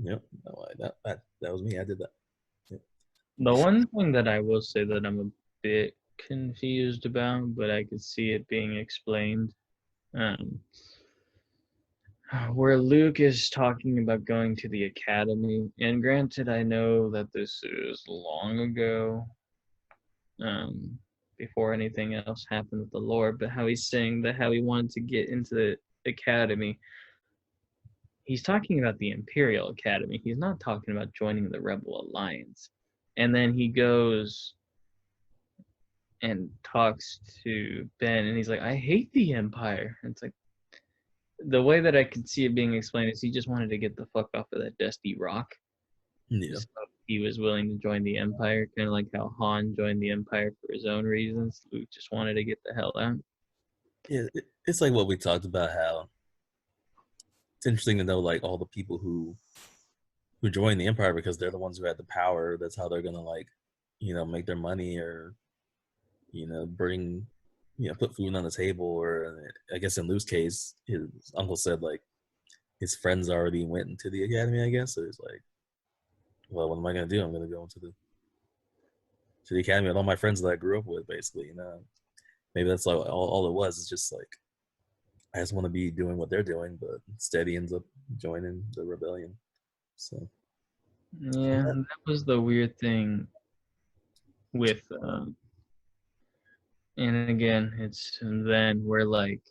yep. No, that was me. I did that. Yep. The one thing that I will say that I'm a bit confused about, but I could see it being explained, um, where Luke is talking about going to the academy, and granted, I know that this is long ago, um, before anything else happened with the Lord, but how he's saying that how he wanted to get into academy, he's talking about the Imperial Academy. He's not talking about joining the Rebel Alliance. And then he goes and talks to Ben, and he's like, I hate the Empire. And it's like, the way that I could see it being explained is he just wanted to get the fuck off of that dusty rock. Yeah. So he was willing to join the Empire, kind of like how Han joined the Empire for his own reasons. Luke just wanted to get the hell out. Yeah, it's like what we talked about. How it's interesting to know like all the people who join the empire because they're the ones who had the power. That's how they're gonna like, make their money or bring, put food on the table. Or I guess in Luke's case, his uncle said like his friends already went into the academy. I guess so. He's like, well, what am I gonna do? I'm gonna go into the academy with all my friends that I grew up with, basically. Maybe that's like all it was. It's just like I just want to be doing what they're doing, but instead he ends up joining the rebellion. So Yeah, that was the weird thing with, and again, it's then where like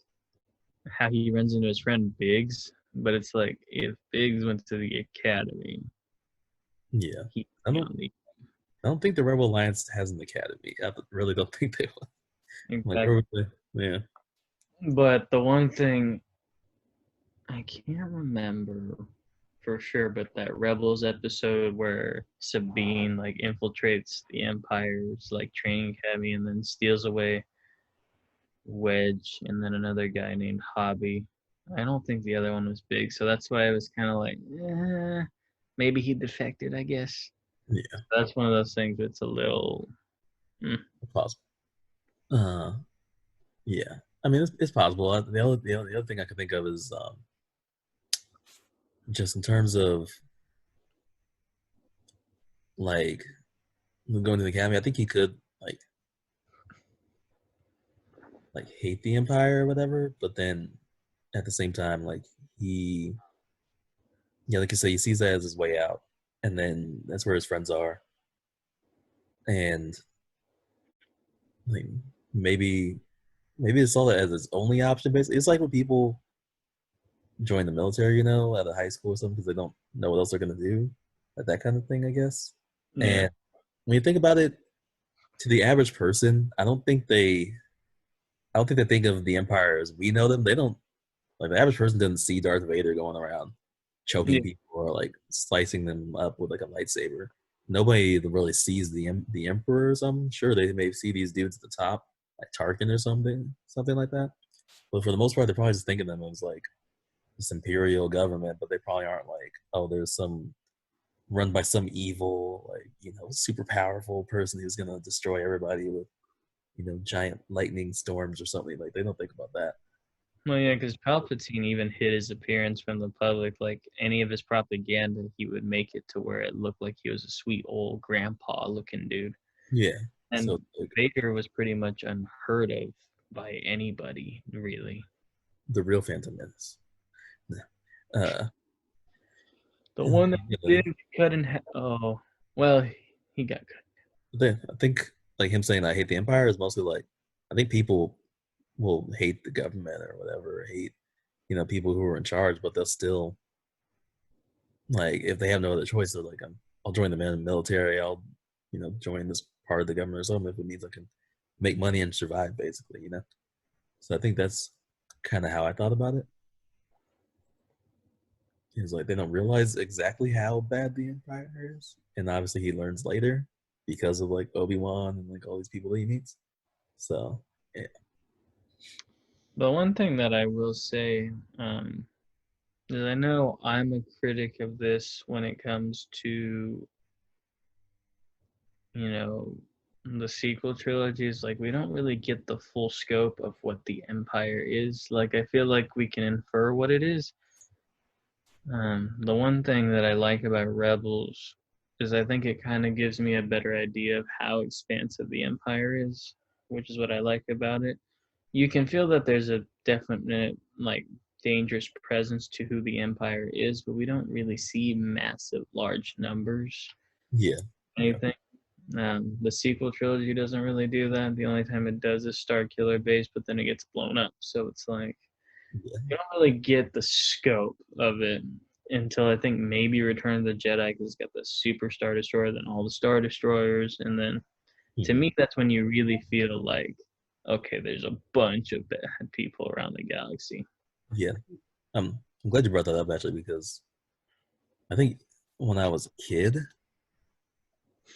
how he runs into his friend Biggs, but it's like if Biggs went to the academy, yeah, he'd I be don't on the I don't think the Rebel Alliance has an academy. I really don't think they will. Like where exactly. would they? Yeah, But the one thing I can't remember for sure, but that Rebels episode where Sabine like infiltrates the Empire's like training academy and then steals away Wedge and then another guy named Hobby. I don't think the other one was big, so that's why I was kind of like, maybe he defected, I guess. yeah, That's one of those things that's a little. possible. Uh, yeah. I mean, it's possible. The other thing I could think of is just in terms of like going to the academy. I think he could like hate the empire or whatever, but then at the same time, like he, yeah, like you say, he sees that as his way out, and then that's where his friends are, and like maybe maybe it's saw that as his only option. Basically, it's like when people join the military, at a high school or something because they don't know what else they're gonna do, like that kind of thing, I guess. Yeah, And when you think about it, to the average person, I don't think they think of the empire as we know them. They don't like the average person doesn't see Darth Vader going around yeah, choking people or like slicing them up with like a lightsaber. Nobody really sees the emperor or something. Sure, they may see these dudes at the top, like Tarkin or something like that. But for the most part, they're probably just thinking of them as like this imperial government. But they probably aren't like, oh, there's some run by some evil, like super powerful person who's gonna destroy everybody with giant lightning storms or something. Like they don't think about that. well, yeah, because Palpatine even hid his appearance from the public. Like any of his propaganda, he would make it to where it looked like he was a sweet old grandpa-looking dude. Yeah. And So like, Vader was pretty much unheard of by anybody, really. the real Phantom Menace. Uh, The one that yeah, did get cut in half. Oh, well, he got cut. I think like him saying I hate the Empire is mostly like I think people will hate the government or whatever, or hate people who are in charge, but they'll still like if they have no other choice, they're like I'll join the military. I'll join this part of the government or something if it means I can make money and survive, basically. So I think that's kind of how I thought about it. He's like they don't realize exactly how bad the Empire is, and obviously he learns later because of like Obi-Wan and like all these people that he meets. So yeah, The one thing that I will say is I know I'm a critic of this when it comes to, you know, the sequel trilogies. Like, we don't really get the full scope of what the Empire is. Like, I feel like we can infer what it is. The one thing that I like about Rebels is I think it kind of gives me a better idea of how expansive the Empire is, which is what I like about it. You can feel that there's a definite like dangerous presence to who the Empire is, but we don't really see massive, large numbers. yeah, yeah, Anything. The sequel trilogy doesn't really do that. The only time it does is Star Killer Base, but then it gets blown up. So it's like Yeah. You don't really get the scope of it until I think maybe Return of the Jedi, because it's got the Super Star Destroyer, then all the Star Destroyers, and then to Mhm. me that's when you really feel like, okay, there's a bunch of bad people around the galaxy. Yeah. I'm glad you brought that up actually because I think when I was a kid,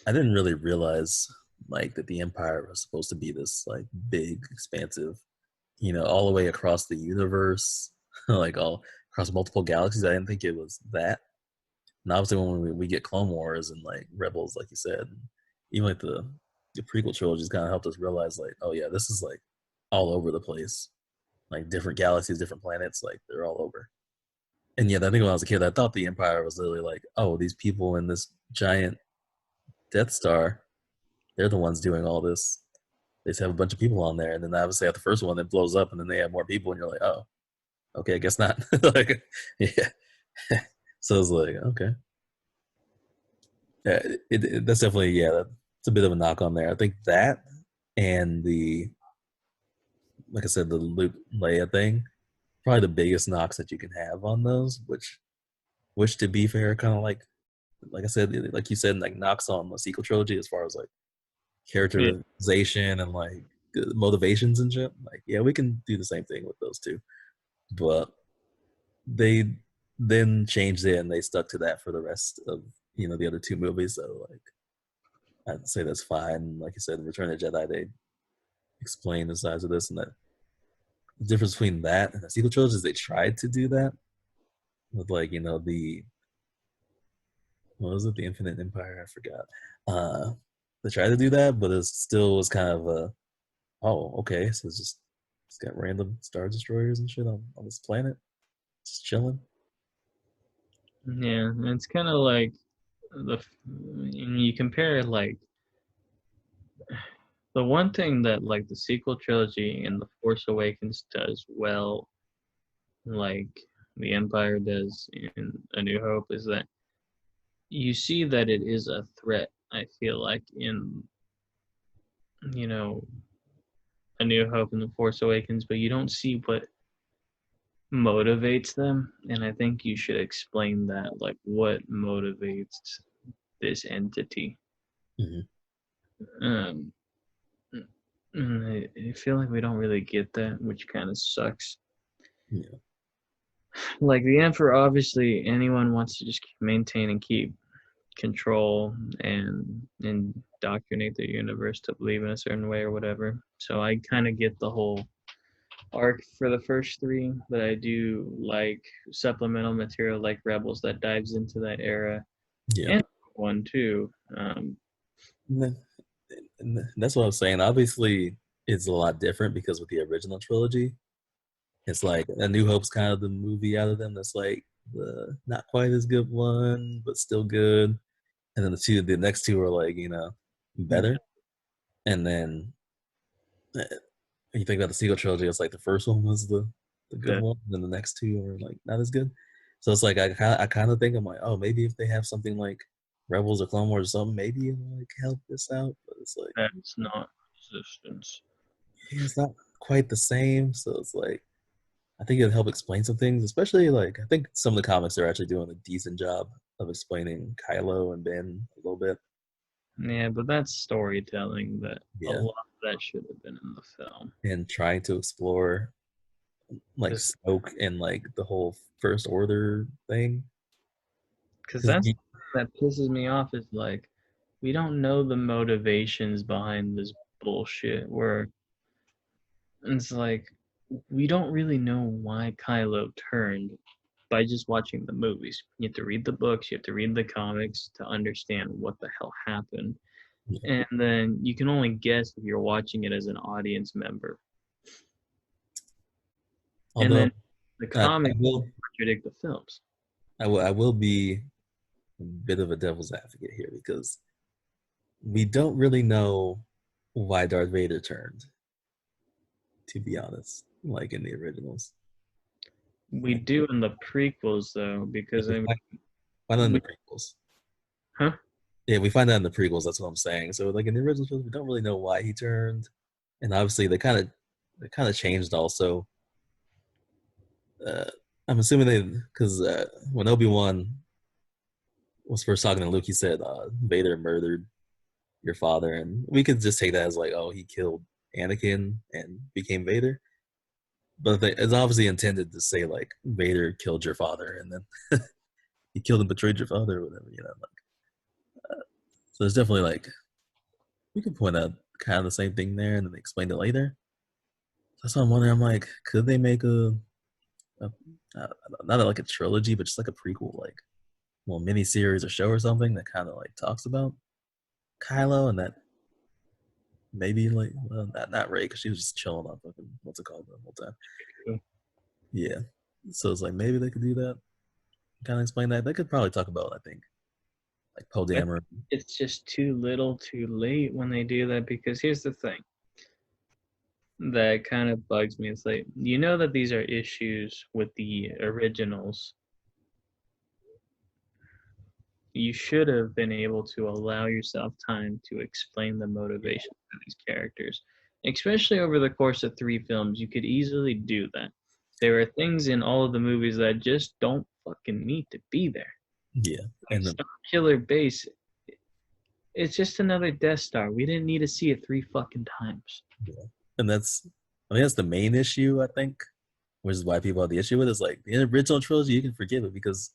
I didn't really realize like that the Empire was supposed to be this like big, expansive, all the way across the universe, like all across multiple galaxies. I didn't think it was that. And obviously, when we get Clone Wars and like Rebels, like you said, even like the prequel trilogies kind of helped us realize, like, oh yeah, this is like all over the place, like different galaxies, different planets, like they're all over. And yeah, I think when I was a kid, I thought the Empire was literally like, oh, these people in this giant Death Star, they're the ones doing all this. They just have a bunch of people on there, and then obviously at the first one, it blows up, and then they have more people, and you're like, oh, okay, I guess not. Like, yeah. So it's like, okay, yeah, that's definitely it's a bit of a knock on there. I think that and like I said, the Luke Leia thing, probably the biggest knocks that you can have on those. Which to be fair, kind of like I said, like you said, like knocks on the sequel trilogy as far as like Yeah. characterization and like motivations and shit. Like, yeah, we can do the same thing with those two, but they then changed it and they stuck to that for the rest of the other two movies. So like, I'd say that's fine. Like you said, in Return of the Jedi, they explain the size of this and that. The difference between that and the sequel trilogy is they tried to do that with like the what was it, the Infinite Empire? I forgot. They tried to do that, but it still was kind of a oh, okay, so it's got random star destroyers and shit on this planet, just chilling. Yeah, it's kind of like you compare like the one thing that like the sequel trilogy and the Force Awakens does well, like the Empire does in A New Hope, is that you see that it is a threat. I feel like in you know A New Hope and the Force Awakens, but you don't see what motivates them, and I think you should explain that, like what motivates this entity. Hmm. Um, I feel like we don't really get that, which kind of sucks. Yeah, Like the Emperor, obviously, anyone wants to just maintain and keep control and indoctrinate the universe to believe in a certain way or whatever. So I kind of get the whole arc for the first three, but I do like supplemental material like Rebels that dives into that era, yeah. and one too. And that's what I was saying. Obviously, it's a lot different because with the original trilogy, it's like A New Hope's kind of the movie out of them that's like the not quite as good one, but still good. And then the next two are like better. And then when you think about the sequel trilogy, it's like the first one was the good The, one, and then the next two are like not as good. So it's like I kind of think I'm like, oh, maybe if they have something like Rebels or Clone Wars or something, maybe it'll like help this out. But it's like that's not resistance. yeah, it's not quite the same. So it's like I think it'd help explain some things, especially like I think some of the comics are actually doing a decent job of explaining Kylo and Ben a little bit. Yeah, but that's storytelling that a Yeah, lot of that should have been in the film. and trying to explore like Because Snoke and like the whole First Order thing. Because that's that pisses me off is like we don't know the motivations behind this bullshit where it's like we don't really know why Kylo turned by just watching the movies. You have to read the books, you have to read the comics to understand what the hell happened. And then you can only guess if you're watching it as an audience member. And although then the I comics will contradict the films. I will be a bit of a devil's advocate here because we don't really know why Darth Vader turned, to be honest, like in the originals. We Like, do in the prequels though, yeah, because we I mean, find that in the we, prequels. huh? Yeah, we find that in the prequels. That's what I'm saying. So like in the original films, we don't really know why he turned, and obviously they kind of changed also uh, I'm assuming they because when Obi-Wan was first talking to Luke, he said Vader murdered your father, and we could just take that as like, oh, he killed Anakin and became Vader. But it's obviously intended to say like Vader killed your father, and then he killed and betrayed your father, or whatever. Like, so it's definitely like we could point out kind of the same thing there, and then they explained it later. That's what I'm wondering. I'm like, could they make a not like a trilogy, but just like a prequel, like mini series or show or something that kind of like talks about Kylo and that maybe like not Ray because she was just chilling on fucking what's it called the whole time. Yeah, so it's like maybe they could do that. Kind of explain that. They could probably talk about I think like Poe I think Dameron. it's just too little too late when they do that, because here's the thing that kind of bugs me. It's like, you know that these are issues with the originals. You should have been able to allow yourself time to explain the motivation of these characters, especially over the course of 3 films. You could easily do that. There are things in all of the movies that just don't fucking need to be there. Yeah, Like and then, Star Killer Base, it's just another Death Star. We didn't need to see it 3 fucking times. yeah, and that's the main issue I think, which is why people have the issue with it. Is like the original trilogy you can forgive it because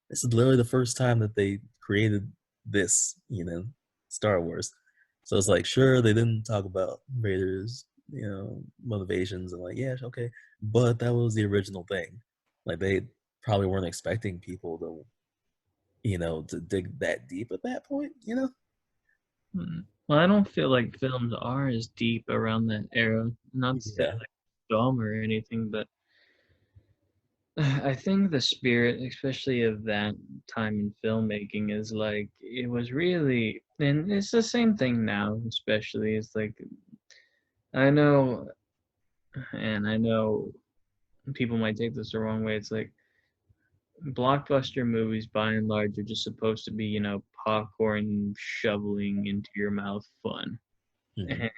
this is literally the first time that they created this, Star Wars. So it's like, sure, they didn't talk about Vader's, motivations and like, yeah, okay, but that was the original thing. Like they probably weren't expecting people to, to dig that deep at that point. Hmm. Well, I don't feel like films are as deep around that era. Not to say Yeah, like dumb or anything, but I think the spirit, especially of that time in filmmaking, is like it was really, and it's the same thing now. Especially, it's like I know, and I know people might take this the wrong way. It's like blockbuster movies, by and large, are just supposed to be, popcorn shoveling into your mouth fun. mhm,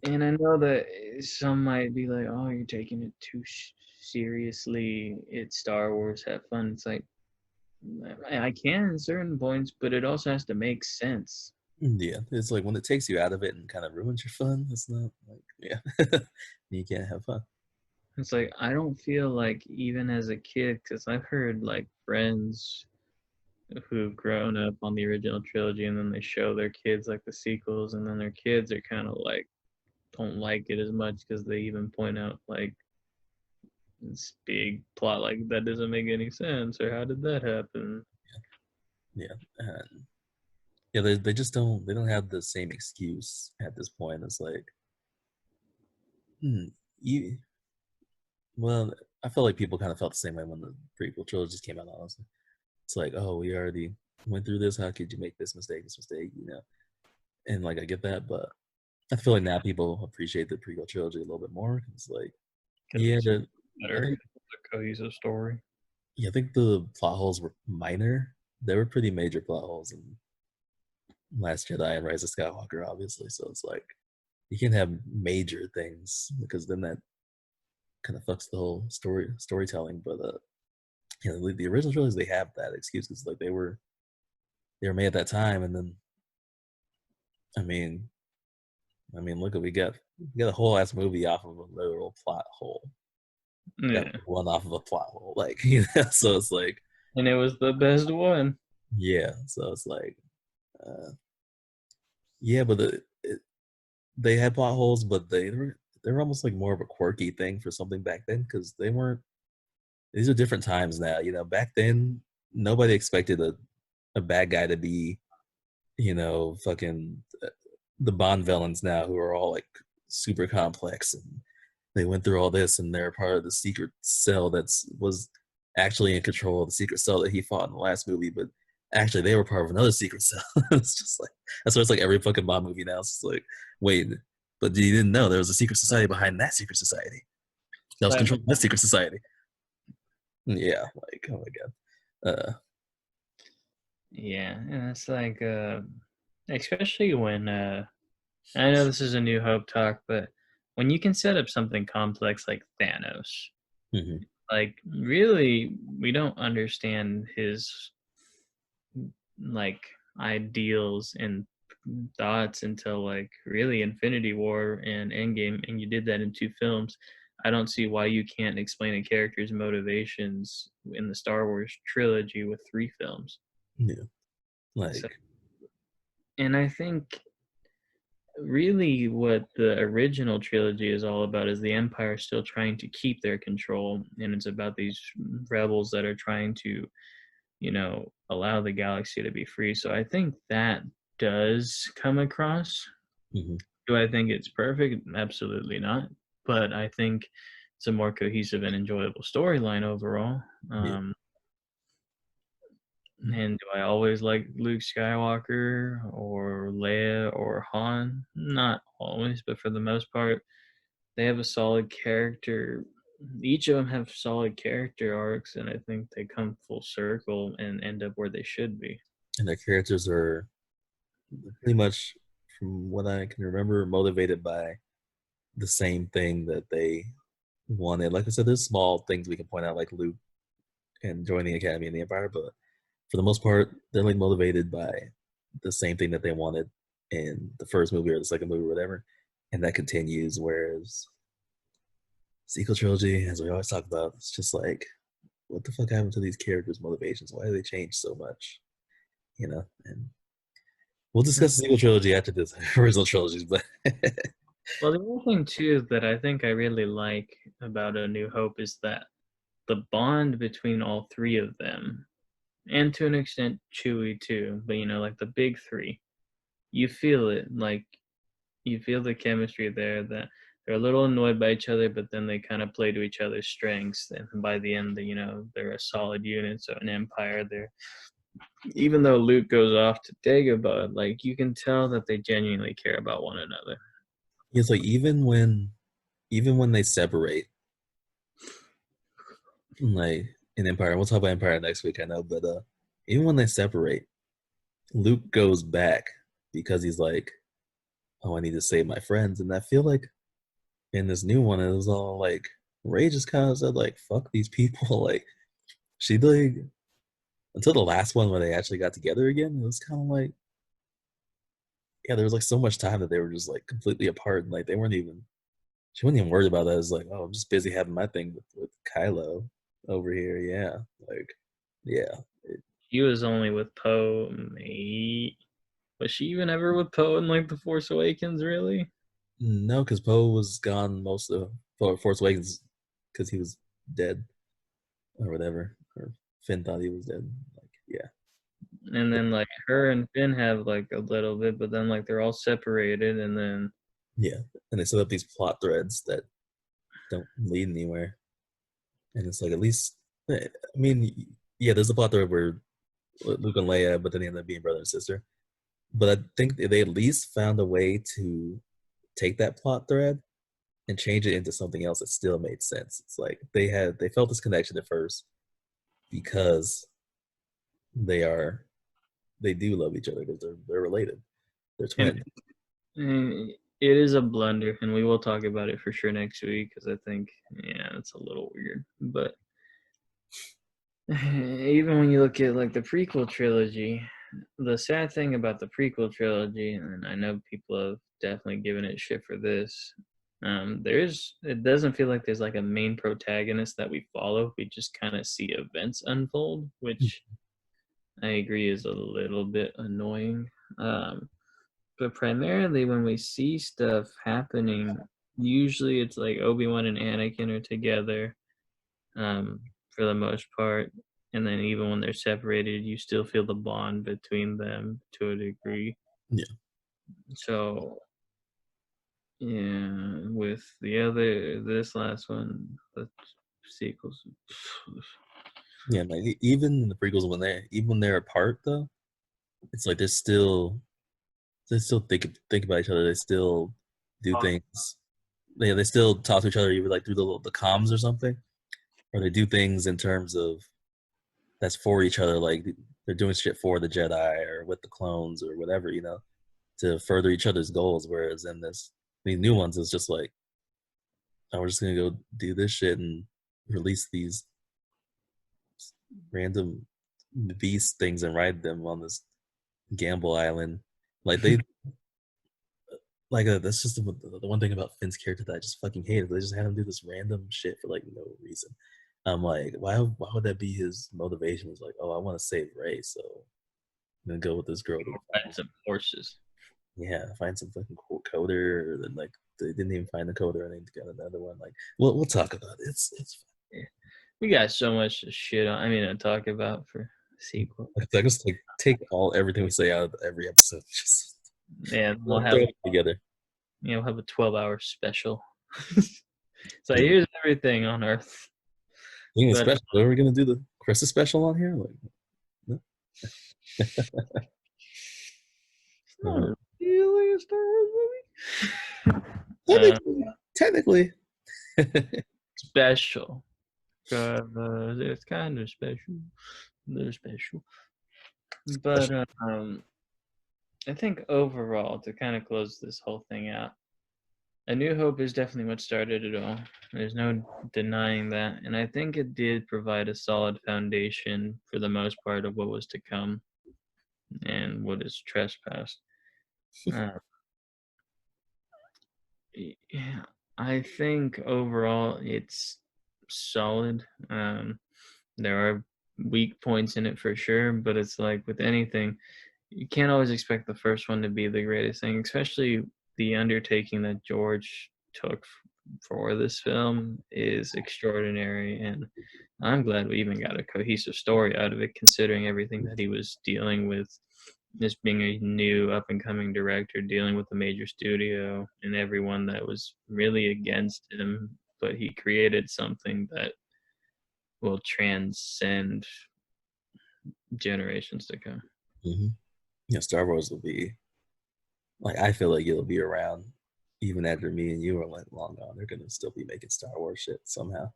And I know that some might be like, "Oh, you're taking it too seriously. It's Star Wars. Have fun." It's like I can in certain points, but it also has to make sense. yeah. It's like when it takes you out of it and kind of ruins your fun. It's not like, yeah, you can't have fun. It's like I don't feel like even as a kid, because I've heard like friends who've grown up on the original trilogy, and then they show their kids like the sequels, and then their kids are kind of like don't like it as much because they even point out like this big plot like that doesn't make any sense, or how did that happen? Yeah, yeah. They just don't have the same excuse at this point. It's like, hmm, you well, I feel like people kind of felt the same way when the prequel trilogies came out. Honestly, it's like, oh, we already went through this. How could you make this mistake? This mistake, And like, I get that, but I feel like now people appreciate the prequel trilogy a little bit more. It's like, Because yeah, it's I better, think, a cohesive story. yeah, I think the plot holes were minor. They were pretty major plot holes in Last Jedi and Rise of Skywalker, obviously. So it's like you can't have major things because then that kind of fucks the whole storytelling. But the original trilogies they have that excuse because like they were made at that time, and then I mean, look at we got a whole ass movie off of a literal plot hole. Got Yeah, one off of a plot hole, like so it's like and it was the best one. yeah, so it's like yeah, but they had plot holes, but they were almost like more of a quirky thing for something back then because they weren't. These are different times now. Back then nobody expected a bad guy to be fucking the Bond villains now who are all like super complex and they went through all this and they're part of the secret cell that's was actually in control of the secret cell that he fought in the last movie, but actually they were part of another secret cell. It's just like that's what it's like every fucking Bond movie now. It's like, wait, but you didn't know there was a secret society behind that secret society that was That controlling that secret society. Yeah, like oh my god. Yeah, and it's like especially when I know this is a New Hope talk, but when you can set up something complex like Thanos, Hmm. like really, we don't understand his like ideals and thoughts until like really Infinity War and Endgame, and you did that in 2 films. I don't see why you can't explain a character's motivations in the Star Wars trilogy with 3 films. Yeah, So, like and I think really what the original trilogy is all about is the Empire still trying to keep their control, and it's about these rebels that are trying to, allow the galaxy to be free. So I think that does come across. hmm Do I think it's perfect? Absolutely not. But I think it's a more cohesive and enjoyable storyline overall. yeah, And do I always like Luke Skywalker or Leia or Han? Not always, but for the most part, they have a solid character. Each of them have solid character arcs, and I think they come full circle and end up where they should be. and their characters are pretty much, from what I can remember, motivated by the same thing that they wanted. Like I said, there's small things we can point out, like Luke and joining the Academy and the Empire, but for the most part, they're like motivated by the same thing that they wanted in the first movie or the second movie or whatever, and that continues. Whereas sequel trilogy, as we always talk about, it's just like, what the fuck happened to these characters' motivations? Why do they change so much? And we'll discuss the sequel trilogy after this original trilogies, but Well, the other thing too that I think I really like about A New Hope is that the bond between all 3 of them, and to an extent Chewie too, but like the big 3, you feel it. Like you feel the chemistry there. That they're a little annoyed by each other, but then they kind of play to each other's strengths. And by the end, they're a solid unit. So an Empire, they're even though Luke goes off to Dagobah, like you can tell that they genuinely care about one another. it's like even when they separate, like in Empire, we'll talk about Empire next week, I know, but even when they separate, Luke goes back because he's like, oh, I need to save my friends. And I feel like in this new one, it was all like Ray just kind of said like, fuck these people. Like she like until the last one where they actually got together again, it was kind of like, yeah, there was like so much time that they were just like completely apart, and like they weren't even, she wasn't even worried about that. It's like, oh, I'm just busy having my thing with Kylo over here. Yeah, like yeah. She was only with Poe. Was she even ever with Poe in like The Force Awakens? Really? No, because Poe was gone most of Force Awakens because he was dead or whatever, or Finn thought he was dead. Like, yeah, And then like her and Finn have like a little bit, but then like they're all separated, and then yeah, and they set up these plot threads that don't lead anywhere, and it's like at least, I mean, yeah, there's a plot thread where Luke and Leia, but then they end up being brother and sister. But I think they at least found a way to take that plot thread and change it into something else that still made sense. It's like they felt this connection at first because they are they do love each other because they're related. They're and twins. it is a blunder, and we will talk about it for sure next week because I think it's a little weird. But even when you look at like the prequel trilogy, the sad thing about the prequel trilogy, and I know people have definitely given it shit for this, it doesn't feel like there's like a main protagonist that we follow. We just kind of see events unfold, which I agree is a little bit annoying. Um, but primarily when we see stuff happening, usually it's like Obi-Wan and Anakin are together, for the most part. And then even when they're separated, you still feel the bond between them to a degree. Yeah, So yeah, with this last one, the sequels. yeah. Like even the prequels when they're apart though, it's like they still think about each other. They still do things. They still talk to each other, either like through the comms or something, or they do things in terms of that's for each other. Like they're doing shit for the Jedi or with the clones or whatever, to further each other's goals. Whereas in these new ones, it's just like we're just gonna go do this shit and release these random beast things and ride them on this gamble island. Like they like that's just the one thing about Finn's character that I just fucking hate. They just had him do this random shit for like no reason. I'm like, why would that be his motivation? It's like, oh, I want to save Ray, so I'm gonna go with this girl to Ride some horses. find some fucking cool coder. Or then like they didn't even find the coder, and they got another one. Like, we'll talk about it. It's Yeah. We got so much to shit on. I mean, to talk about for sequel. I just like take everything we say out of every episode. Just Yeah, throw it together. We'll have a 12-hour special. So here's everything on Earth. Being special, are we gonna do the Christmas special on here? Like, no? It's not really a Star Wars movie. Technically. Special. It's kind of special. They're special. But I think overall, to kind of close this whole thing out, A New Hope is definitely what started it all. There's no denying that. And I think it did provide a solid foundation for the most part of what was to come and what is trespassed. Yeah, I think overall it's solid. There are weak points in it for sure, but it's like with anything, you can't always expect the first one to be the greatest thing, especially the undertaking that George took for this film is extraordinary. And I'm glad we even got a cohesive story out of it, considering everything that he was dealing with. This being a new up and coming director, dealing with a major studio and everyone that was really against him, but he created something that will transcend generations to come. Mm-hmm. Yeah, Star Wars will be like, I feel like it'll be around even after me and you are like long gone. They're gonna still be making Star Wars shit somehow,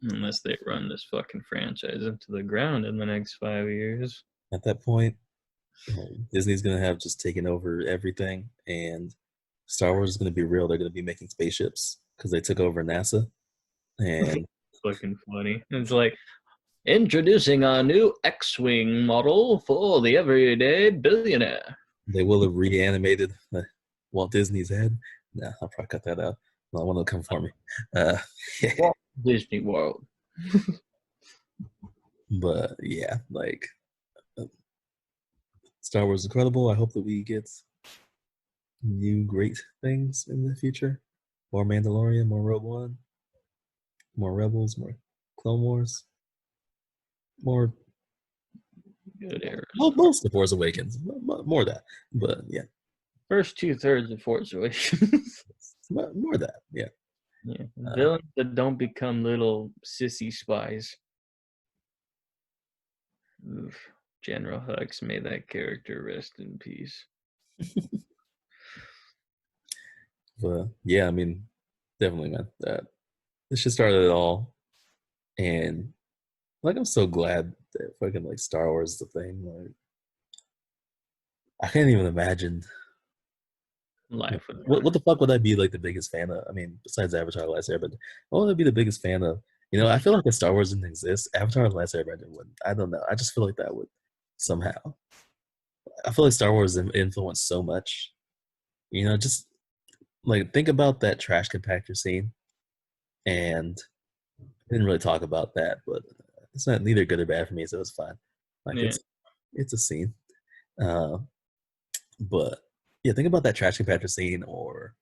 unless they run this fucking franchise into the ground in the next 5 years. at that point. Disney's gonna have just taken over everything, and Star Wars is gonna be real. They're gonna be making spaceships because they took over NASA, and Fucking funny. It's like introducing a new X-wing model for the everyday billionaire. they will have reanimated Walt Disney's head. Nah, I'll probably cut that out. No one will come for me. Walt Disney World. But yeah, like Star Wars is incredible. I hope that we get new great things in the future. More Mandalorian, more Rogue One, more Rebels, more Clone Wars, more Good era. well, most of Force Awakens, more of that. But yeah, First 2/3 of Force Awakens. more of that. Yeah. Yeah. Villains that don't become little sissy spies. Oof. General Hux, may that character rest in peace. But yeah, I mean, definitely, man. This just started it all, and like I'm so glad that fucking like Star Wars is a thing. Like, I can't even imagine Life what the fuck would I be like the biggest fan of? I mean, besides Avatar: The Last Airbender, what would I be the biggest fan of? You know, I feel like if Star Wars didn't exist, Avatar: The Last Airbender would. I don't know. I just feel like that would somehow. I feel like Star Wars influenced so much. You know, just like think about that trash compactor scene, and I didn't really talk about that, but it's not neither good or bad for me, so it's fine. Like Yeah. it's a scene. Uh, but yeah, think about that trash compactor scene, or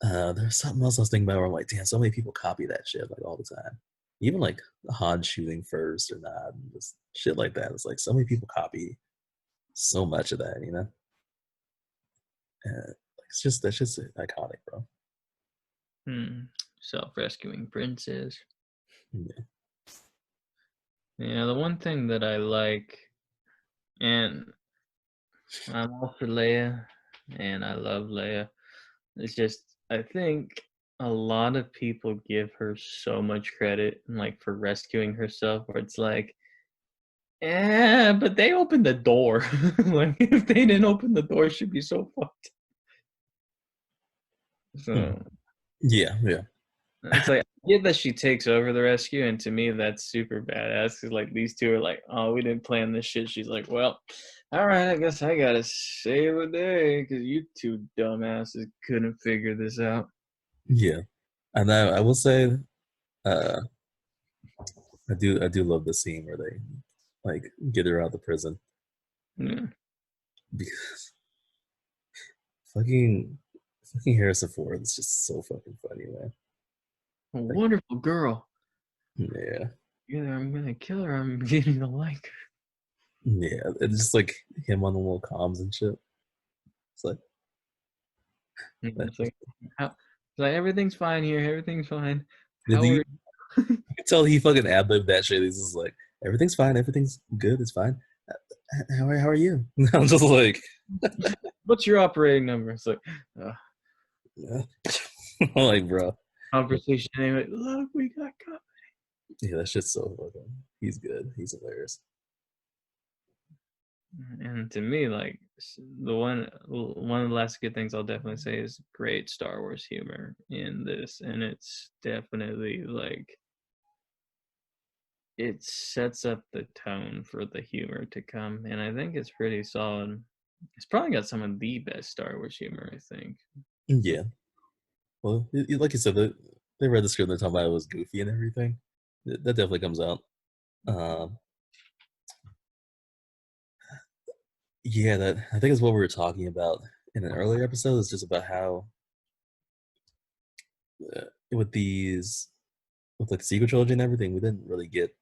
there's something else I was thinking about where I'm like, damn, so many people copy that shit like all the time. Even like Han shooting first or not, and just shit like that. It's like so many people copy so much of that, you know. It's just that's just iconic, bro. Self-rescuing princess. Yeah. Yeah, the one thing that I like, and I'm all for Leia, and I love Leia. It's just I think a lot of people give her so much credit, like for rescuing herself, where it's like, yeah, but they opened the door. Like if they didn't open the door, she'd be so fucked. So Yeah, yeah. It's like, I get that she takes over the rescue, and to me, that's super badass. Cause like these two are like, oh, we didn't plan this shit. She's like, well, all right, I guess I gotta save the day because you two dumbasses couldn't figure this out. Yeah, and I will say, uh, I do love the scene where they like get her out of the prison Yeah. because fucking fucking Harrison Ford is just so fucking funny, man. A Like, wonderful girl. yeah, Either I'm gonna kill her, or I'm beginning to like her. yeah, it's just like him on the little comms and shit. It's like And that. it's like everything's fine here. Everything's fine. Did How you, are you can tell he fucking ad libbed that shit. He's just like, everything's fine, everything's good, it's fine. How are you? I'm just like, what's your operating number? It's like uh, yeah. I'm like, bro, conversation anyway. Look, we got caught. yeah, that shit's so fucking. He's good. He's hilarious. And to me, like the one of the last good things I'll definitely say is great Star Wars humor in this, and it's definitely like it sets up the tone for the humor to come, and I think it's pretty solid. It's probably got some of the best Star Wars humor, I think. Yeah. Well, like you said, they read the script and they're talking about it was goofy and everything. That definitely comes out. Um, yeah, that I think is what we were talking about in an earlier episode. It's just about how with these with like sequel trilogy and everything, we didn't really get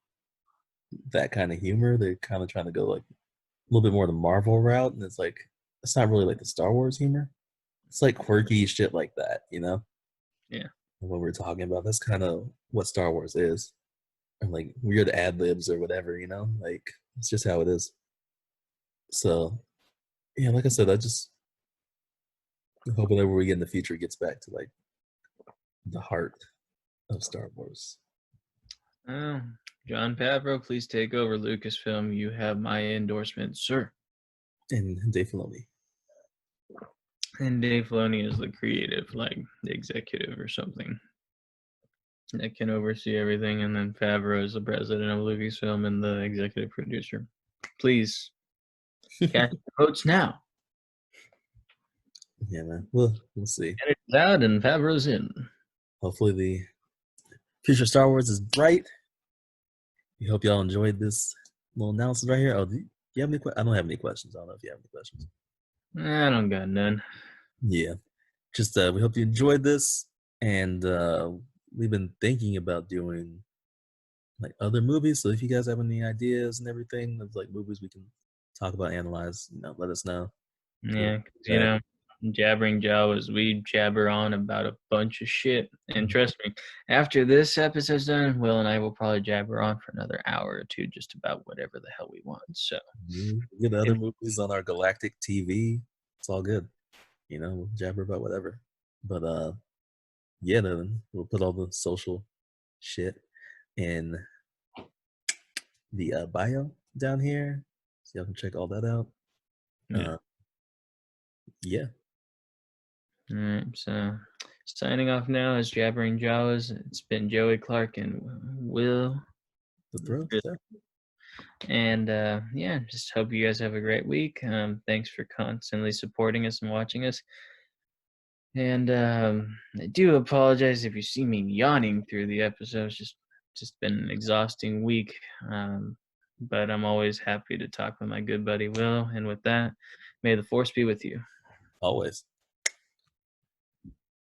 that kind of humor. They're kind of trying to go like a little bit more the Marvel route, and it's like it's not really like the Star Wars humor. It's like quirky shit like that, you know. Yeah. What we're talking about, that's kind of what Star Wars is, and like weird ad libs or whatever, you know. Like it's just how it is. So yeah, like I said, I just hope whatever we get in the future gets back to like the heart of Star Wars. Oh, John Favreau, please take over Lucasfilm. You have my endorsement, sir. And Dave Filoni. And Dave Filoni is the creative, like the executive or something that can oversee everything, and then Favreau is the president of Lucasfilm and the executive producer. Please cast your votes now. Yeah, man. We'll see. Get it out, and Favreau's in. Hopefully the future Star Wars is bright. We hope y'all enjoyed this little analysis right here. Oh, do you have any I don't have any questions. I don't know if you have any questions. I don't got none. Yeah. Just we hope you enjoyed this. And we've been thinking about doing like other movies. So if you guys have any ideas and everything of like movies we can talk about, analyze, let us know. We'll Yeah, do because that. Jabbering Jawas, we jabber on about a bunch of shit. And trust me, after this episode's done, Will and I will probably jabber on for another hour or two just about whatever the hell we want. So, We get other and movies on our galactic TV. It's all good. We'll jabber about whatever. But yeah, then we'll put all the social shit in the bio down here, so y'all can check all that out. yeah. Uh, yeah, All right. So, signing off now is Jabbering Jawas. It's been Joey Clark and Will. the throat. Yeah. And yeah, just hope you guys have a great week. Thanks for constantly supporting us and watching us. And I do apologize if you see me yawning through the episodes. Just been an exhausting week. But I'm always happy to talk with my good buddy Will. And with that, may the force be with you. Always.